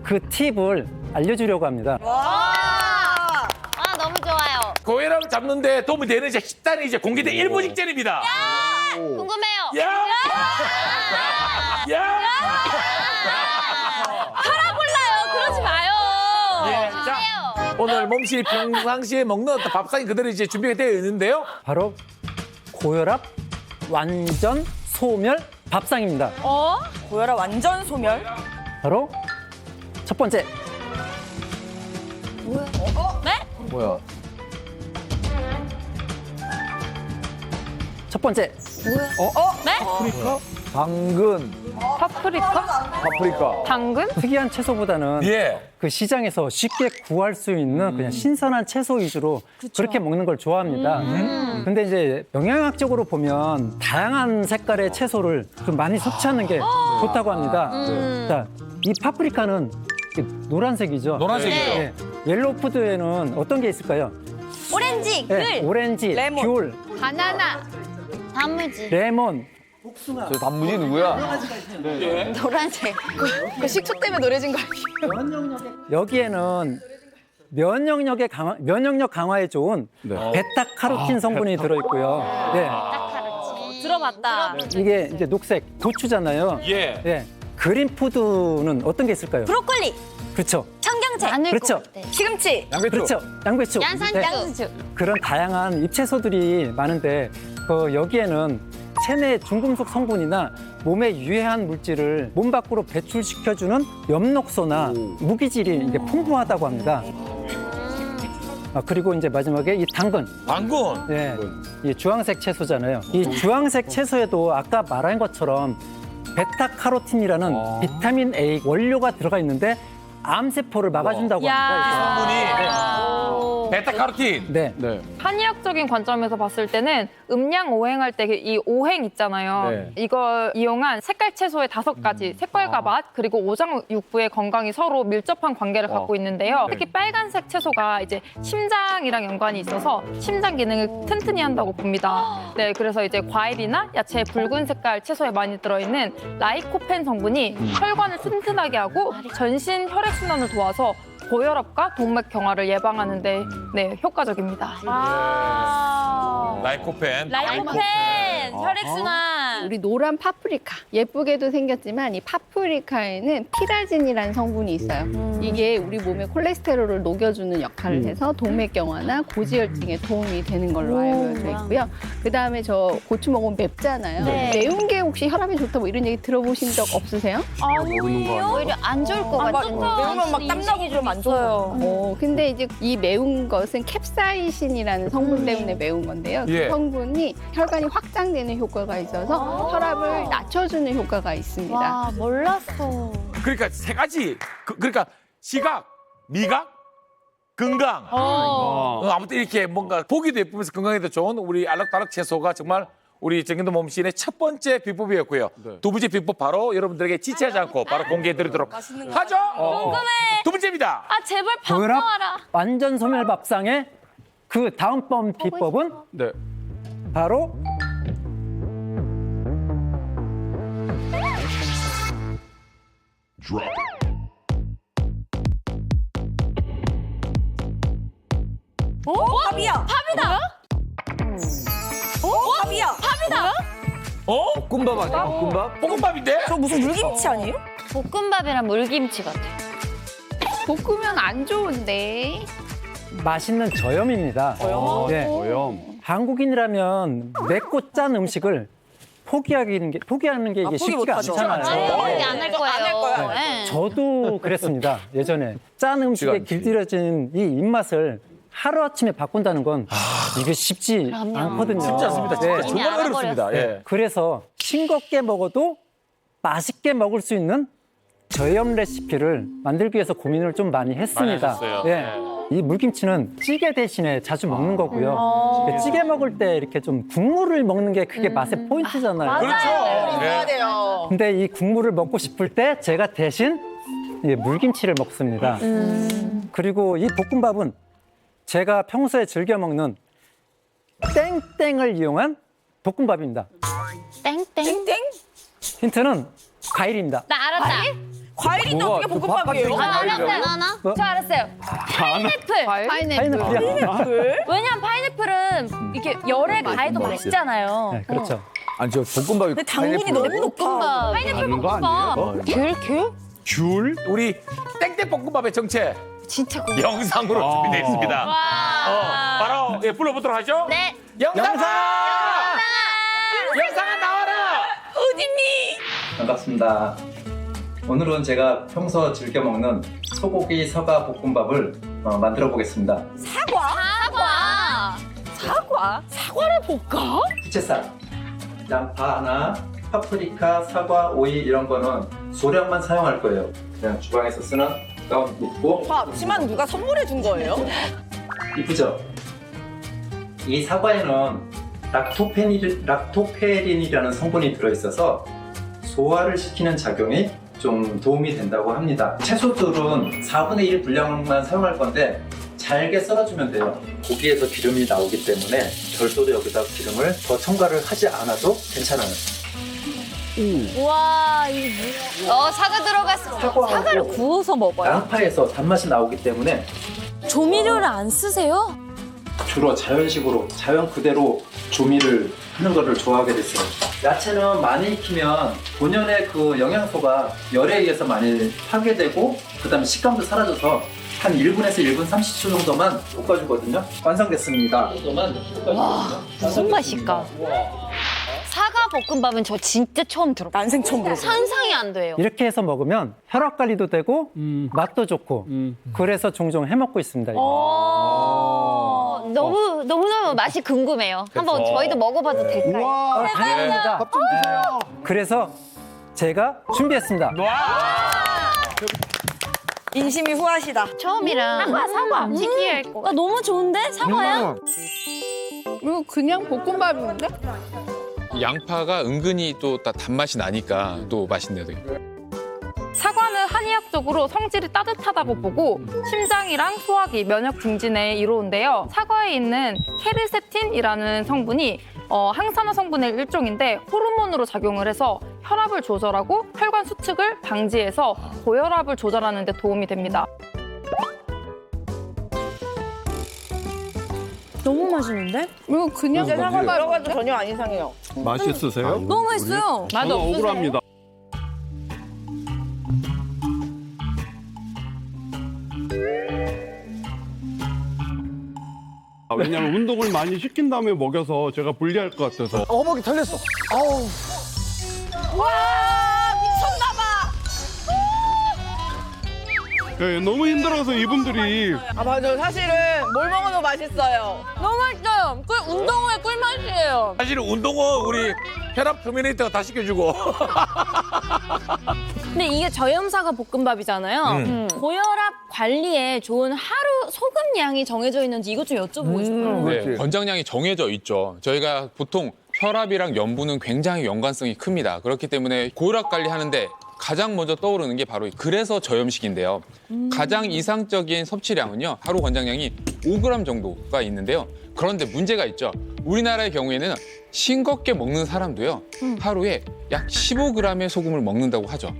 그 팁을 알려주려고 합니다. 아, 너무 좋아요. 고혈압 잡는데 도움이 되는 이제 식단이 이제 공개된 일부 직전입니다. 궁금해요. 혈압 올라요. 그러지 마요. 자, 오늘 몸신이 평상시에 먹는 어떤 밥상이 그대로 이제 준비가 되어 있는데요. 바로 고혈압 완전 소멸 밥상입니다. 고혈압 완전 소멸? 바로 첫 번째. 네? 뭐야? 첫 번째. 네? 당근, 파프리카. 당근? 특이한 채소보다는 예. 그 시장에서 쉽게 구할 수 있는 그냥 신선한 채소 위주로 그렇게 먹는 걸 좋아합니다. 근데 이제 영양학적으로 보면 다양한 색깔의 채소를 좀 많이 섭취하는 게 좋다고 합니다. 자, 이 파프리카는 노란색이죠. 노란색이죠. 네. 옐로우 푸드에는 어떤 게 있을까요? 오렌지, 네, 오렌지, 레몬. 귤, 바나나, 단무지. 레몬. 저 단무지 누구야? 노란색. 그 식초 때문에 노래진 거 아니에요? 여기에는 면역력 강화에 좋은 베타카로틴 성분이 들어있고요. 네. 들어봤다. 이게 이제 녹색 고추잖아요. 예. 네. 그린 푸드는 어떤 게 있을까요? 브로콜리, 그렇죠. 청경채, 그렇죠. 시금치, 그렇죠. 양배추. 양상추. 그런 다양한 잎채소들이 많은데 여기에는 체내 중금속 성분이나 몸에 유해한 물질을 몸 밖으로 배출시켜주는 엽록소나 무기질이 이게 풍부하다고 합니다. 그리고 이제 마지막에 이 당근. 당근. 네, 이 주황색 채소잖아요. 이 주황색 채소에도 아까 말한 것처럼 베타카로틴이라는 비타민 A 원료가 들어가 있는데 암세포를 막아준다고 합니다. 베타카로틴. 네. 한의학적인 관점에서 봤을 때는 음양 오행할 때 이 오행 있잖아요. 네. 이걸 이용한 색깔 채소의 5가지 색깔과 맛 그리고 오장육부의 건강이 서로 밀접한 관계를 갖고 있는데요. 특히 빨간색 채소가 이제 심장이랑 연관이 있어서 심장 기능을 튼튼히 한다고 봅니다. 네, 그래서 이제 과일이나 야채 붉은 색깔 채소에 많이 들어있는 라이코펜 성분이 혈관을 튼튼하게 하고 전신 혈액 순환을 도와서 고혈압과 동맥 경화를 예방하는데 네, 효과적입니다. 라이코펜. 혈액순환. 우리 노란 파프리카 예쁘게도 생겼지만 이 파프리카에는 피라진이라는 성분이 있어요. 이게 우리 몸의 콜레스테롤을 녹여주는 역할을 해서 동맥경화나 고지혈증에 도움이 되는 걸로 알려져 있고요. 그다음에 저 고추 먹으면 맵잖아요. 네. 매운 게 혹시 혈압에 좋다 뭐 이런 얘기 들어보신 적 없으세요? 아니요. 오히려 안 좋을 것 같은데. 매우면 막 땀나고 그러면 안 좋아요. 근데 이제 이 매운 것은 캡사이신이라는 성분 때문에 매운 건데요. 예. 그 성분이 혈관이 확장되는 효과가 있어서 혈압을 낮춰주는 효과가 있습니다. 와, 몰랐어. 그러니까 3가지. 그러니까 시각, 미각, 건강. 아무튼 이렇게 뭔가 보기도 예쁘면서 건강에도 좋은 우리 알록달록 채소가 정말 우리 정현도 몸시인의 첫 번째 비법이었고요. 두 번째 비법 바로 여러분들에게 지체하지 않고 바로 공개해드리도록 하죠. 궁금해. 두 번째입니다. 아, 제발 밥 고혈압 나와라. 완전 소멸 밥상의 그 다음번 비법은 바로 밥이야. 밥이다. 밥이야. 밥이다. 볶음밥 아니야? 볶음밥? 볶음밥인데? 저 무슨 물김치 아니에요? 볶음밥이랑 물김치 같아. 볶으면 안 좋은데. 맛있는 저염입니다. 네. 한국인이라면 맵고 짠 음식을 포기하는 게 이게 쉽지가 못하죠. 않잖아요. 안 할 거예요. 네. 저도 그랬습니다. 예전에 짠 음식에 길들여진 이 입맛을 하루아침에 바꾼다는 건 이게 쉽지 않거든요. 쉽지 않습니다. 진짜 네. 정말 어렵습니다. 예. 그래서 싱겁게 먹어도 맛있게 먹을 수 있는 저염 레시피를 만들기 위해서 고민을 좀 많이 했습니다. 많이 하셨어요. 네. 이 물김치는 찌개 대신에 자주 먹는 거고요. 찌개 먹을 때 이렇게 좀 국물을 먹는 게 그게 맛의 포인트잖아요. 그렇죠. 해야 돼요. 근데 이 국물을 먹고 싶을 때 제가 대신 물김치를 먹습니다. 그리고 이 볶음밥은 제가 평소에 즐겨 먹는 땡땡을 이용한 볶음밥입니다. 땡땡. 힌트는 과일입니다. 나 알았다. 과일인데 어떻게 볶음밥이에요? 바나나? 저 알았어요. 파인애플. 파인애플이요? 왜냐면 파인애플은 이렇게 열에 가해도 맛있잖아요. 네, 그렇죠. 아니 저 볶음밥이 근데 당분이 너무 높아. 파인애플 아는 거 볶음밥. 아니에요? 귤? 우리 땡땡 볶음밥의 정체 진짜 영상으로 준비되어 있습니다. 바로 불러보도록 하죠. 네. 영상아! 영상아 나와라! 어딨니? 반갑습니다. 오늘은 제가 평소 즐겨 먹는 소고기 서가 볶음밥을 만들어 보겠습니다. 사과? 사과를 볶아? 부채살, 양파 하나, 파프리카, 사과, 오이 이런 거는 소량만 사용할 거예요. 그냥 주방에서 쓰는 가운 입고. 앞치마는 누가 선물해 준 거예요? 이쁘죠? 이 사과에는 락토페린이라는 성분이 들어있어서 소화를 시키는 작용이 좀 도움이 된다고 합니다. 채소들은 4분의 1 분량만 사용할 건데 잘게 썰어주면 돼요. 고기에서 기름이 나오기 때문에 별도로 여기다 기름을 더 첨가를 하지 않아도 괜찮아요. 우와, 이게 뭐야? 사과 들어갔어. 사과를 구워서 먹어요? 양파에서 단맛이 나오기 때문에 조미료를 안 쓰세요? 주로 자연식으로 자연 그대로 조미를 하는 거를 좋아하게 됐어요. 야채는 많이 익히면 본연의 그 영양소가 열에 의해서 많이 파괴되고 그다음에 식감도 사라져서 한 1분에서 1분 30초 정도만 볶아주거든요. 완성됐습니다. 와, 무슨 맛일까? 사과 볶음밥은 저 진짜 처음 들어봐요. 난생 처음 들어봐요. 상상이 안 돼요. 이렇게 해서 먹으면 혈압 관리도 되고 맛도 좋고 그래서 종종 해 먹고 있습니다. 이거. 너무너무 맛이 궁금해요. 한번 저희도 먹어봐도 될까요? 당연합니다. 밥 좀 드세요. 그래서 제가 준비했습니다. 인심이 후하시다. 처음이라 사과 특이할 거. 너무 좋은데? 사과야? 이거 그냥 볶음밥인데? 양파가 은근히 또 단맛이 나니까 또 맛있네요. 되게. 사과는 한의학적으로 성질이 따뜻하다고 보고 심장이랑 소화기, 면역 증진에 이로운데요. 사과에 있는 케르세틴이라는 성분이 항산화 성분의 일종인데 호르몬으로 작용을 해서 혈압을 조절하고 혈관 수축을 방지해서 고혈압을 조절하는 데 도움이 됩니다. 너무 맛있는데? 이거 그냥 이제 사과 들어가도 전혀 안 이상해요. 맛있으세요? 너무 맛있어요. 맛 저는 없으세요? 억울합니다. 왜냐면 운동을 많이 시킨 다음에 먹여서 제가 불리할 것 같아서. 허벅이 털렸어. 아우. 와 미쳤나봐. 네, 너무 힘들어서 이분들이 아 맞아. 사실은 뭘 먹어도 맛있어요. 너무 맛있어요. 운동 후에 꿀맛이에요. 사실은 운동 후 우리 혈압 터미네이터가 다 시켜주고. 근데 이게 저염사과 볶음밥이잖아요. 고혈압 관리에 좋은 하루 소금 양이 정해져 있는지 이것 좀 여쭤보고 싶어요. 네, 권장량이 정해져 있죠. 저희가 보통 혈압이랑 염분은 굉장히 연관성이 큽니다. 그렇기 때문에 고혈압 관리하는데 가장 먼저 떠오르는 게 바로 그래서 저염식인데요. 가장 이상적인 섭취량은요. 하루 권장량이 5g 정도가 있는데요. 그런데 문제가 있죠. 우리나라의 경우에는 싱겁게 먹는 사람도요. 하루에 약 15g의 소금을 먹는다고 하죠.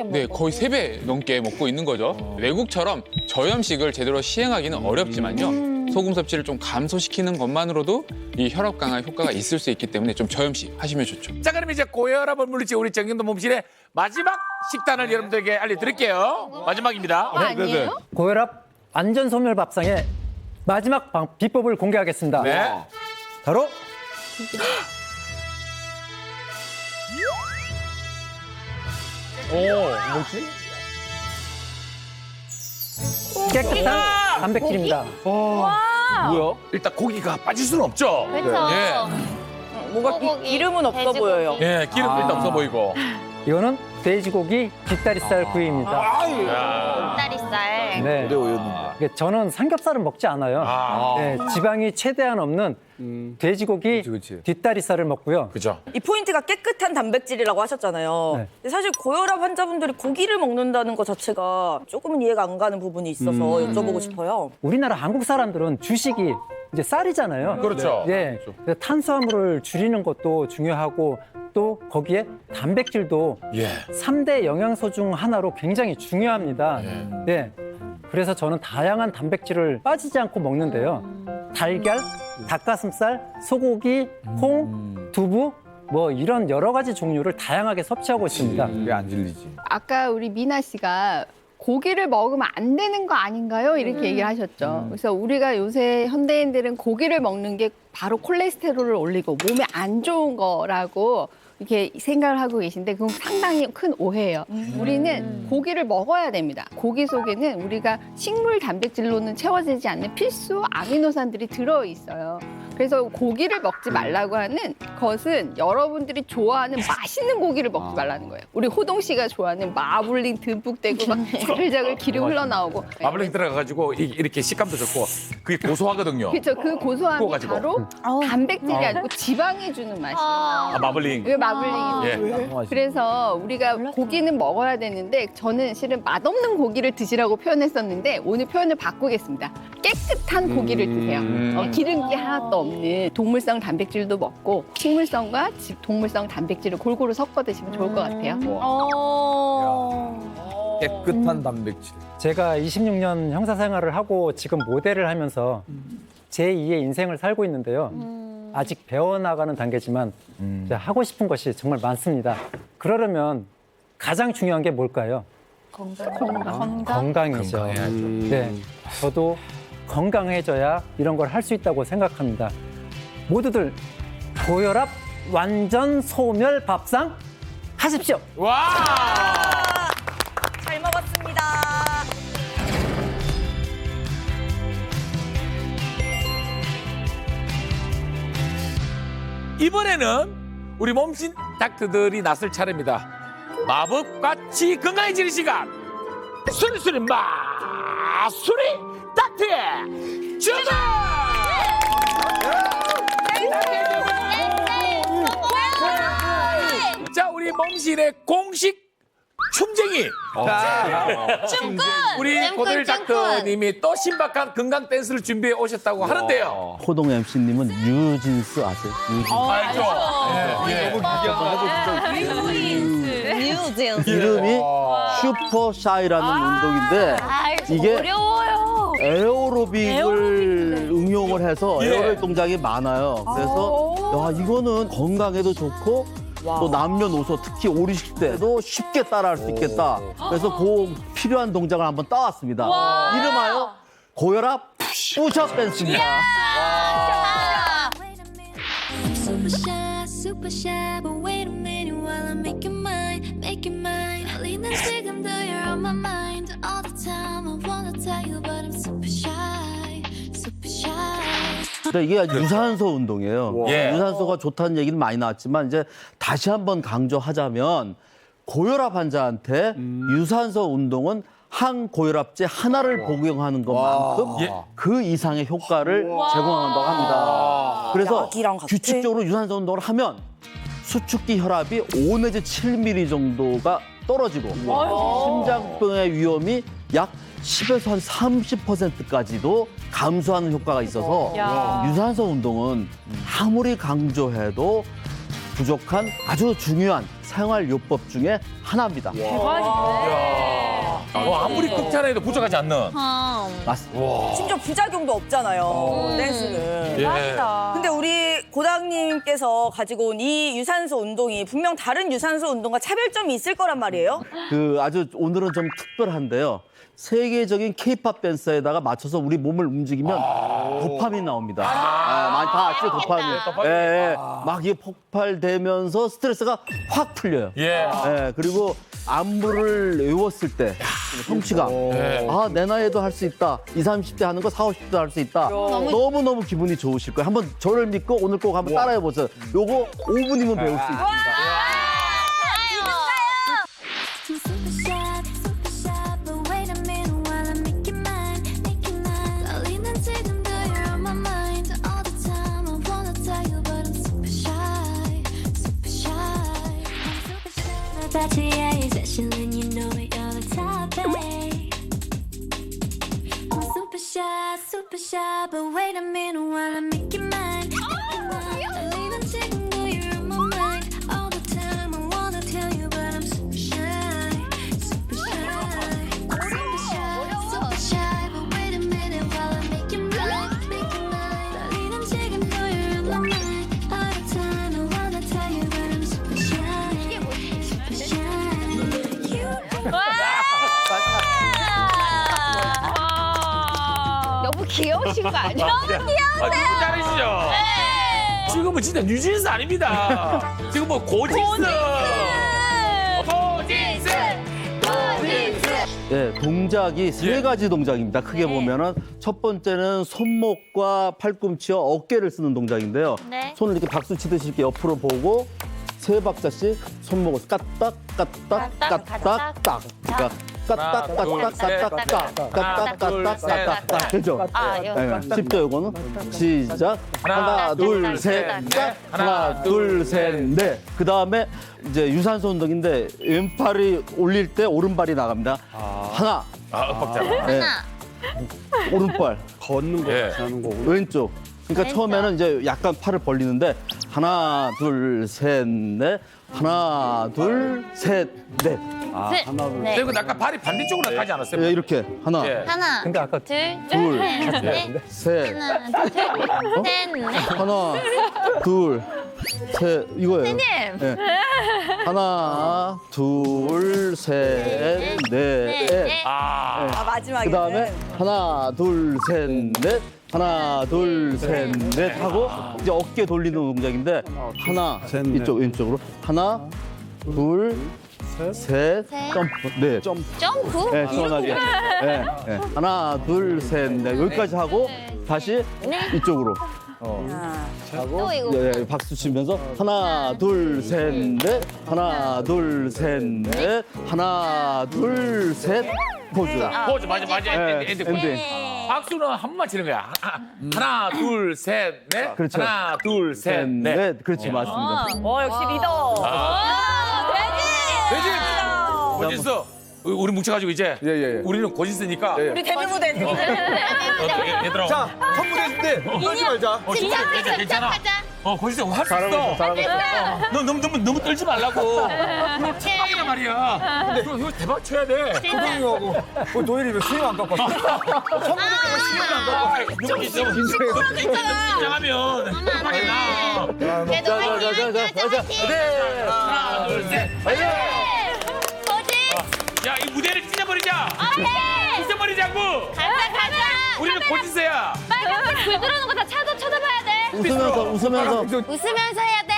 네, 거의 3배 넘게 먹고 있는 거죠. 외국처럼 저염식을 제대로 시행하기는 어렵지만요. 소금 섭취를 좀 감소시키는 것만으로도 이 혈압 강화 효과가 있을 수 있기 때문에 좀 저염식 하시면 좋죠. 자, 그럼 이제 고혈압을 물리칠 우리 정경도 몸실의 마지막 식단을 여러분들에게 알려드릴게요. 마지막입니다. 아니에요? 고혈압 안전 소멸 밥상의 마지막 비법을 공개하겠습니다. 네. 바로 뭐지? 깨끗한 단백질입니다. 뭐야? 일단 고기가 빠질 수는 없죠. 그렇죠. 예. 뭔가 기름은 없어 돼지고기. 보여요. 예, 기름도 일단 없어 보이고. 이거는 돼지고기 뒷다리살 구이입니다. 다리살. 네. 이게 저는 삼겹살은 먹지 않아요. 네, 지방이 최대한 없는 돼지고기 그치. 뒷다리살을 먹고요. 그죠. 이 포인트가 깨끗한 단백질이라고 하셨잖아요. 네. 근데 사실 고혈압 환자분들이 고기를 먹는다는 것 자체가 조금은 이해가 안 가는 부분이 있어서 여쭤보고 싶어요. 우리나라 한국 사람들은 주식이 이제 쌀이잖아요. 그렇죠. 네. 그래서 탄수화물을 줄이는 것도 중요하고 또 거기에 단백질도 예. 3대 영양소 중 하나로 굉장히 중요합니다. 네. 그래서 저는 다양한 단백질을 빠지지 않고 먹는데요. 달걀, 닭가슴살, 소고기, 콩, 두부 뭐 이런 여러 가지 종류를 다양하게 섭취하고 있습니다. 왜 안 질리지? 아까 우리 미나 씨가 고기를 먹으면 안 되는 거 아닌가요? 이렇게 얘기를 하셨죠. 그래서 우리가 요새 현대인들은 고기를 먹는 게 바로 콜레스테롤을 올리고 몸에 안 좋은 거라고 이렇게 생각을 하고 계신데 그건 상당히 큰 오해예요. 우리는 고기를 먹어야 됩니다. 고기 속에는 우리가 식물 단백질로는 채워지지 않는 필수 아미노산들이 들어있어요. 그래서 고기를 먹지 말라고 하는 것은 여러분들이 좋아하는 맛있는 고기를 먹지 말라는 거예요. 우리 호동 씨가 좋아하는 마블링 듬뿍 되고 막 자글자글 기름 흘러나오고. 마블링 들어가가지고 이렇게 식감도 좋고 그게 고소하거든요. 그렇죠. 그 고소함이 구워가지고. 바로 단백질이 아니고 지방이 주는 맛이에요. 아, 마블링. 왜 마블링이죠? 예. 그래서 우리가 고기는 먹어야 되는데 저는 실은 맛없는 고기를 드시라고 표현했었는데 오늘 표현을 바꾸겠습니다. 깨끗한 고기를 드세요. 기름기 하나도 없는 동물성 단백질도 먹고 식물성과 동물성 단백질을 골고루 섞어 드시면 좋을 것 같아요. 깨끗한 단백질. 제가 26년 형사 생활을 하고 지금 모델을 하면서 제2의 인생을 살고 있는데요. 아직 배워나가는 단계지만 이제 하고 싶은 것이 정말 많습니다. 그러려면 가장 중요한 게 뭘까요? 건강이죠. 네, 저도 건강해져야 이런 걸 할 수 있다고 생각합니다. 모두들 고혈압 완전 소멸 밥상 하십시오. 와! 잘 먹었습니다. 이번에는 우리 몸신 닥터들이 나설 차례입니다. 마법같이 건강해지는 시간. 수리수리 마수리 닥터의 주문! 자, 우리 몸신의 공식 춤쟁이. 춤꾼! 우리 춤꾼, 고들 춤꾼. 닥터님이 또 신박한 건강 댄스를 준비해 오셨다고 하는데요. 호동 MC님은 유진스 아세요? 유진스. 알죠? 이름이 슈퍼샤이라는 운동인데 이게 어려워요. 에어로빅을 응용을 해서 예. 에어로빅 동작이 많아요. 그래서 야, 이거는 건강에도 좋고 또 남녀노소 특히 오리식 때도 쉽게 따라할 수 있겠다. 그래서 그 필요한 동작을 한번 따왔습니다. 이름하여 고혈압 푸시업 댄스입니다. Super shy, super shy, but wait a minute while I make you mine, make you mine. 달리는 지금도 you're on my mind all the time. I wanna tell you, but I'm super shy, super shy. 근데 이게 유산소 운동이에요. 예. 유산소가 좋다는 얘기는 많이 나왔지만 이제 다시 한번 강조하자면 고혈압 환자한테 유산소 운동은 항고혈압제 하나를 복용하는 것만큼 예. 그 이상의 효과를 제공한다고 합니다. 그래서 약이랑 같아? 규칙적으로 유산소 운동을 하면 수축기 혈압이 5 내지 7mm 정도가 떨어지고 심장병의 위험이 약 10에서 한 30%까지도 감소하는 효과가 있어서 유산소 운동은 아무리 강조해도 부족한 아주 중요한 생활요법 중에 하나입니다. 아무리 극찬해도 부족하지 않는. 맞습니다. 심지어 부작용도 없잖아요. 댄스는. 예. 근데 우리 고당님께서 가지고 온 이 유산소 운동이 분명 다른 유산소 운동과 차별점이 있을 거란 말이에요. 아주 오늘은 좀 특별한데요. 세계적인 케이팝 댄스에다가 맞춰서 우리 몸을 움직이면 도파민 나옵니다. 많이 다 아시죠, 도파민. 도파민. 예, 막 이게 폭발되면서 스트레스가 확 풀려요. 예. 예, 그리고 안무를 외웠을 때 성취감. 아, 내 나이에도 할 수 있다. 20, 30대 하는 거 40, 50대 할 수 있다. 너무너무 기분이 좋으실 거예요. 한번 저를 믿고 오늘 꼭 한번 따라해 보세요. 요거 5분이면 배울 수 있습니다. Super shy, super shy, but wait a minute while I make you mine, make you mine. 달리는 지금도 you're on my mind all the time. I wanna tell you, but I'm super shy, super shy. I'm super shy. 나 다치야 이 사실은 you know it, you're the top, babe. I'm super shy, but wait a minute while I make you mine, make you mine. 달리는 지금도 you're on my mind all the time. I wanna tell you, but I'm super shy, super shy. Super shy, super shy, but wait a minute while I make you mine, make you mine. 달리는 지금도 you're on my mind all the time. I wanna tell you, but I'm super shy, super shy. 너무 귀여우신 거 아니야? 누구 잘하시죠? 지금은 진짜 뉴진스 아닙니다. 지금 뭐 고진스. 고진스. 예, 동작이 세 가지 동작입니다. 크게 보면은 첫 번째는 손목과 팔꿈치와 어깨를 쓰는 동작인데요. 네. 손을 이렇게 박수 치듯이 이렇게 옆으로 보고 세 박자씩 손목을 까딱 까딱 까딱 딱. 그러니까 까딱 까딱 까딱 딱 까딱 까딱 까딱 되죠? 네, 쉽죠 요거는? 시작. 하나 둘 셋 딱. 하나 둘 셋 넷. 그 다음에 이제 유산소 운동인데 왼팔이 올릴 때 오른발이 나갑니다. 하나. 엇박자가. 네. 오른발. 걷는 거 예. 하는 거고. 왼쪽. 그러니까 처음에는 이제 약간 팔을 벌리는데 하나 둘 셋 넷. 하나 둘 셋 넷. 아, 하나 둘. 네. 그리고 아까 발이 반대쪽으로 가지 않았어요? 예, 이렇게 하나 예. 하나, 근데 아까 둘, 둘, 셋, 셋. 하나, 둘, 셋, 넷. 하나, 둘, 셋, 이거예요. 선생님. 네. 하나, 둘, 셋, 넷. 아, 네. 마지막에. 그 다음에 하나, 둘, 셋, 넷. 하나, 둘, 셋, 넷 하고 이제 어깨 돌리는 동작인데 하나, 셋, 넷. 이쪽 왼쪽으로 하나, 둘, 셋, 점프, 네, 점프. 점프? 네, 시원하게. 네, 네. 하나, 둘, 셋, 넷. 여기까지 하고 다시 이쪽으로. 또 이거. 네, 박수 치면서 하나, 둘, 셋, 넷. 하나, 둘, 셋, 넷. 하나, 둘, 셋. 포즈. 포즈 맞아. 네, 엔딩. 엔딩. 박수는 한 번만 치는 거야. 하나, 둘, 셋, 넷. 그렇죠. 하나, 둘, 셋, 넷. 넷. 그렇지, 맞습니다. 역시 리더. 대진! 고진수, 우리 뭉쳐가지고 이제 예. 우리는 고진수니까 우리 데뷔 무대. 얘들아. 자, 한 무대 때 떨지 말자. 괜찮아. 고진수 할 수 있어. 잘하고 있어. 너 너무 떨지 말라고. 대박이란 말이야. 근데 이거 대박 쳐야 돼. 도동이하고 도일이 왜 신경 안 깎았어? 성무대 때문에 신경 안 깎았어. 너무 긴장하면 대박이 나. 하나, 둘, 셋. 야, 이 무대를 찢어버리자. 찢어버리자고. 가자. 우리는 고진수야. 빨간색 불 들어오는 거 다 쳐다봐야 돼. 웃으면서. 웃으면서 해야 돼.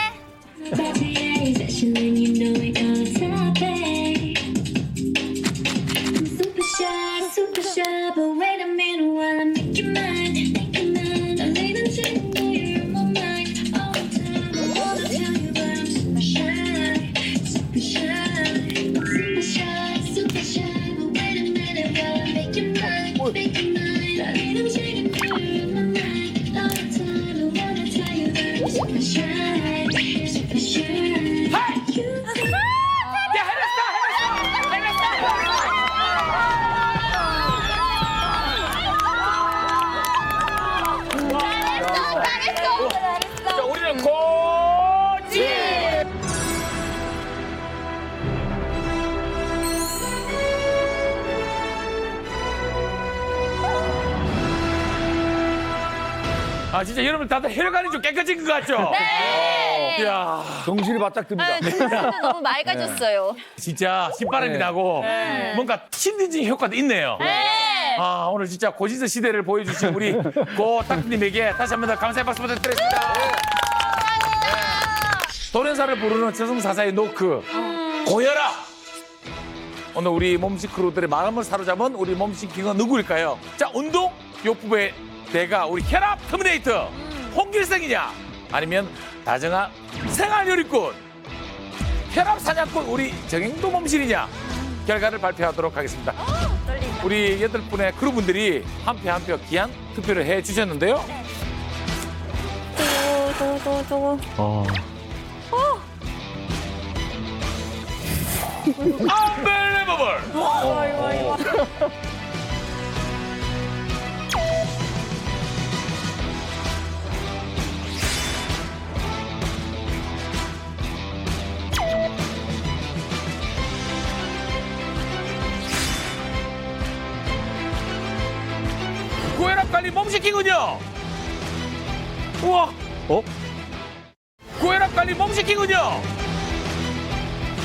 Super shy, but wait a minute while I make you mine. I'm leaving to know you're on my mind all the time. I wanna tell you, but I'm super shy, super shy, super shy. But wait a minute while I make you mine. I'm leaving to know you're on my mind all the time. I wanna tell you, but I'm super shy, super shy. 야, 해냈어. 자, 우리는 고진. 아, 진짜 여러분 다들 혈관이 좀 깨끗해진 것 같죠? 네. 이야, 정신이 바짝 듭니다. 진짜 너무 맑아졌어요. 진짜 신바람이 나고 뭔가 신진지 효과도 있네요. 아, 오늘 진짜 고진수 시대를 보여주신 우리 고 딱님에게 다시 한 번 더 감사의 박수 부탁드립니다. 도련사를 부르는 저승사자의 노크 고혈압. 오늘 우리 몸식 크루들의 마음을 사로잡은 우리 몸식 킹은 누구일까요? 자, 운동 요법의 대가 우리 혈압 터미네이터 홍길성이냐, 아니면 다정한 생활요리꾼 혈압 사냥꾼 우리 정행도 몸실이냐, 결과를 발표하도록 하겠습니다. 우리 8분의 크루분들이 한 표 한 표 귀한 투표를 해주셨는데요. Unbelievable! 고혈압 관리 몸시키군요. 우와. 고혈압 관리 몸시키군요.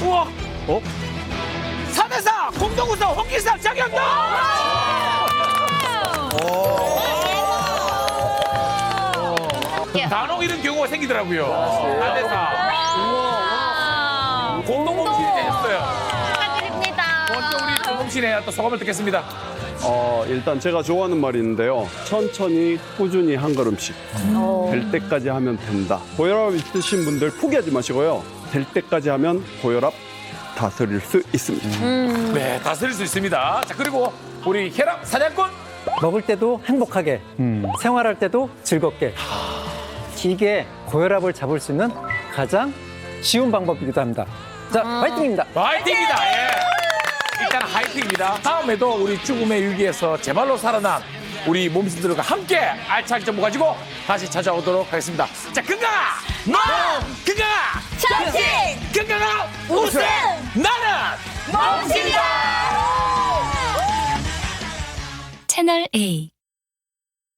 우와. 4대4 공동우승 홍길성 장영도. 간혹 이런 경우가 생기더라고요. 4대4. 공동 몸실이 되셨어요. 축하드립니다. 먼저 우리 몸신의 어떤 소감을 듣겠습니다. 일단 제가 좋아하는 말이 있는데요. 천천히 꾸준히 한 걸음씩 될 때까지 하면 된다. 고혈압 있으신 분들 포기하지 마시고요. 될 때까지 하면 고혈압 다스릴 수 있습니다. 네, 다스릴 수 있습니다. 자, 그리고 우리 혈압 사냥꾼. 먹을 때도 행복하게, 생활할 때도 즐겁게. 이게 고혈압을 잡을 수 있는 가장 쉬운 방법이기도 합니다. 자, 화이팅입니다. 화이팅입니다. 예. 일단 화이팅입니다. 다음에도 우리 죽음의 위기에서 제발로 살아난 우리 몸신들과 함께 알차게 정보 가지고 다시 찾아오도록 하겠습니다. 자, 건강아! 몸! 건강아! 정신! 건강아! 웃음! 나는 몸신이다! 채널 A